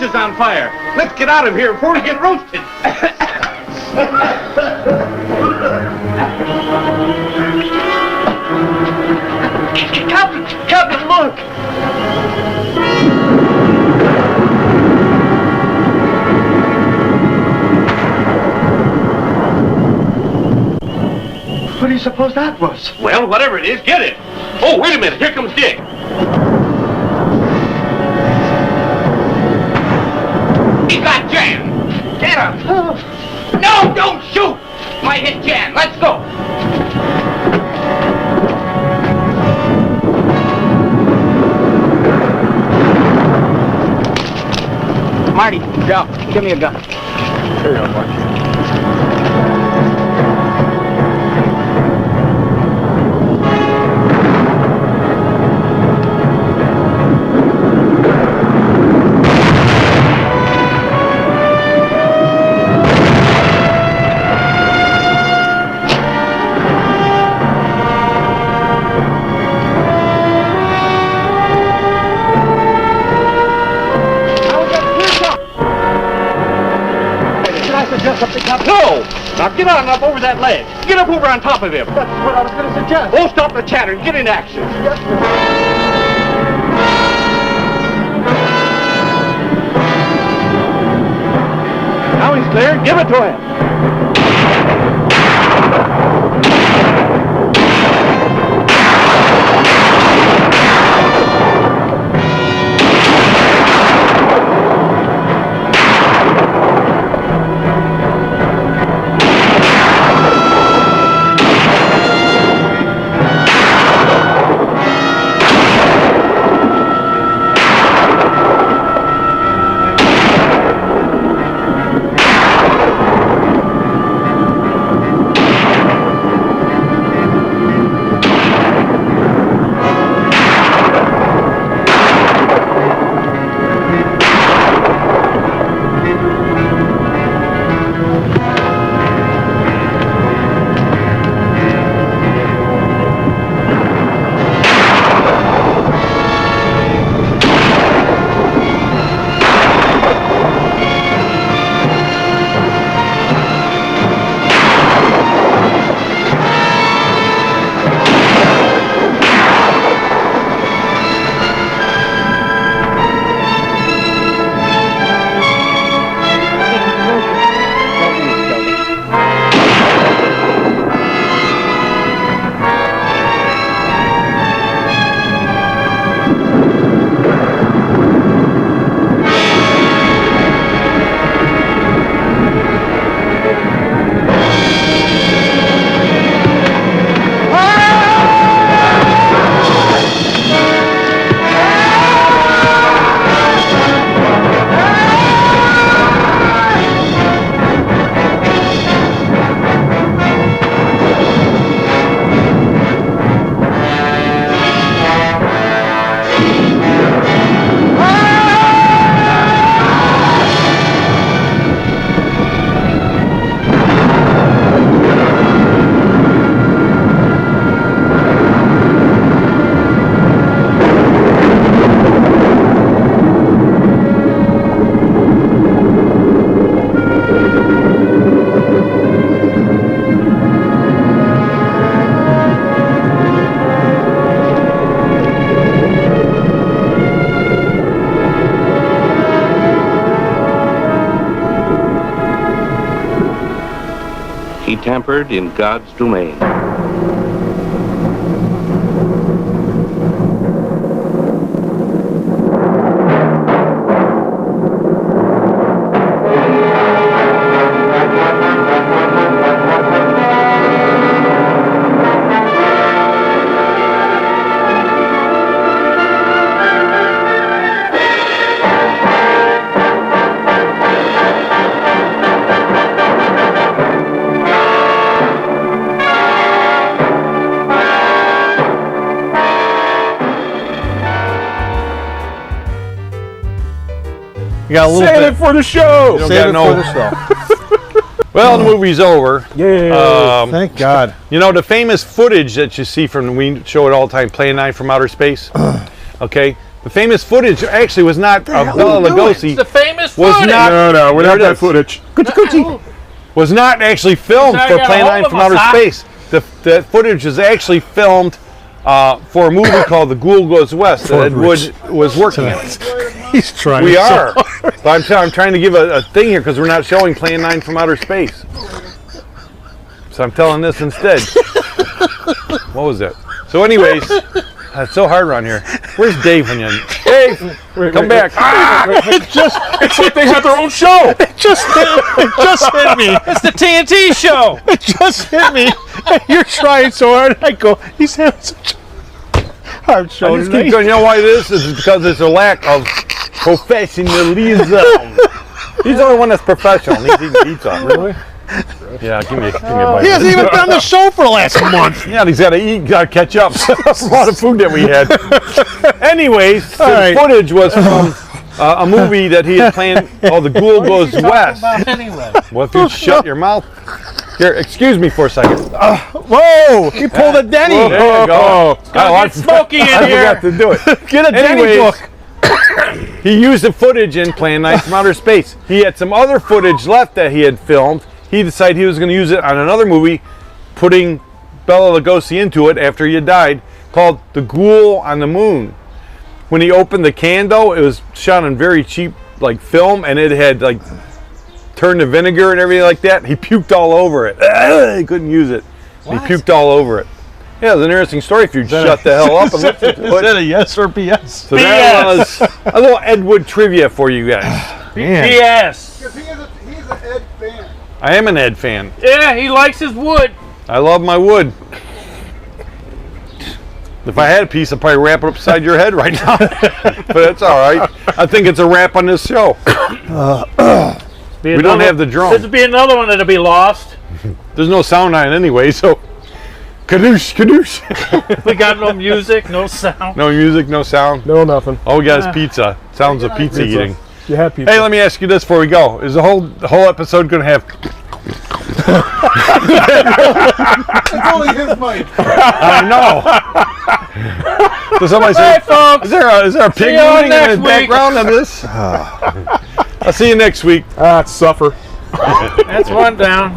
Is on fire. Let's get out of here before we get roasted. Captain, look! suppose that was? Well, whatever it is, get it. Oh, wait a minute. Here comes Dick. He got Jan. Get him. No, don't shoot. Might hit Jan. Let's go. Marty, Joe, give me a gun. Here you go, Mark. No! Now get on up over that ledge. Get up over on top of him. That's what I was going to suggest. Oh, stop the chatter and get in action. Yes, Now he's clear. Give it to him. He tampered in God's domain. You got a little Save bit it for the show. You don't Save got it no. for the show. Well, the movie's over. Yay! Thank God. You know the famous footage that you see from we show it all the time, Plane 9 from Outer Space. Okay, the famous footage actually was not of Bela Lugosi. It's the famous was footage. not. we're not that footage. Was not actually filmed Sorry, for got a Plane hold 9 of from us, Outer huh? Space. The footage was actually filmed for a movie called The Ghoul Goes West that Ed Wood was working on. He's trying. We so are. hard. But I'm trying to give a thing here because we're not showing Plane 9 from Outer Space. So I'm telling this instead. What was that? So anyways, it's so hard around here. Where's Dave when you... Dave, come back. It's like they have their own show. It just hit me. It's the TNT show. It just hit me. You're trying so hard. I go, he's having such a hard show I just tonight. keep going. You know why this is? Because it's a lack of professionalism. He's the only one that's professional. He's eating pizza. Really? Yeah, give me a bite. He hasn't even been on the show for the last month. Yeah, he's got to eat, got to catch up. That's a lot of food that we had. Anyways, the footage was from a movie that he had planned. Oh, the Ghoul Goes West. Anyway. Well, if you shut your mouth. Here, excuse me for a second. Whoa! He pulled a Denny. There you go. Get Smokey in here. I forgot to do it. Get a Denny book. He used the footage in Plan 9 from Outer Space. He had some other footage left that he had filmed. He decided he was going to use it on another movie, putting Bela Lugosi into it after he had died, called The Ghoul on the Moon. When he opened the can, though, it was shot on very cheap like film, and it had like turned to vinegar and everything like that. He puked all over it. He couldn't use it. He puked all over it. Yeah, it was an interesting story if you shut the hell up and listen to it. Is that a yes or BS? So that was a little Ed Wood trivia for you guys. Yes. Because he's an Ed fan. I am an Ed fan. Yeah, he likes his wood. I love my wood. If I had a piece, I'd probably wrap it upside your head right now. But that's all right. I think it's a wrap on this show. We don't have the drum. This will be another one that'll be lost. There's no sound on it anyway, so kadoosh, kadoosh. We got no music, no sound. No music, no sound. No nothing. All we got is pizza. Sounds of pizza eating. You have pizza. Hey, let me ask you this before we go: is the whole episode going to have? It's only his mic. I know. So somebody say, Hey, folks. Is there a pig moving in the background of this? I'll see you next week. Suffer. That's one down.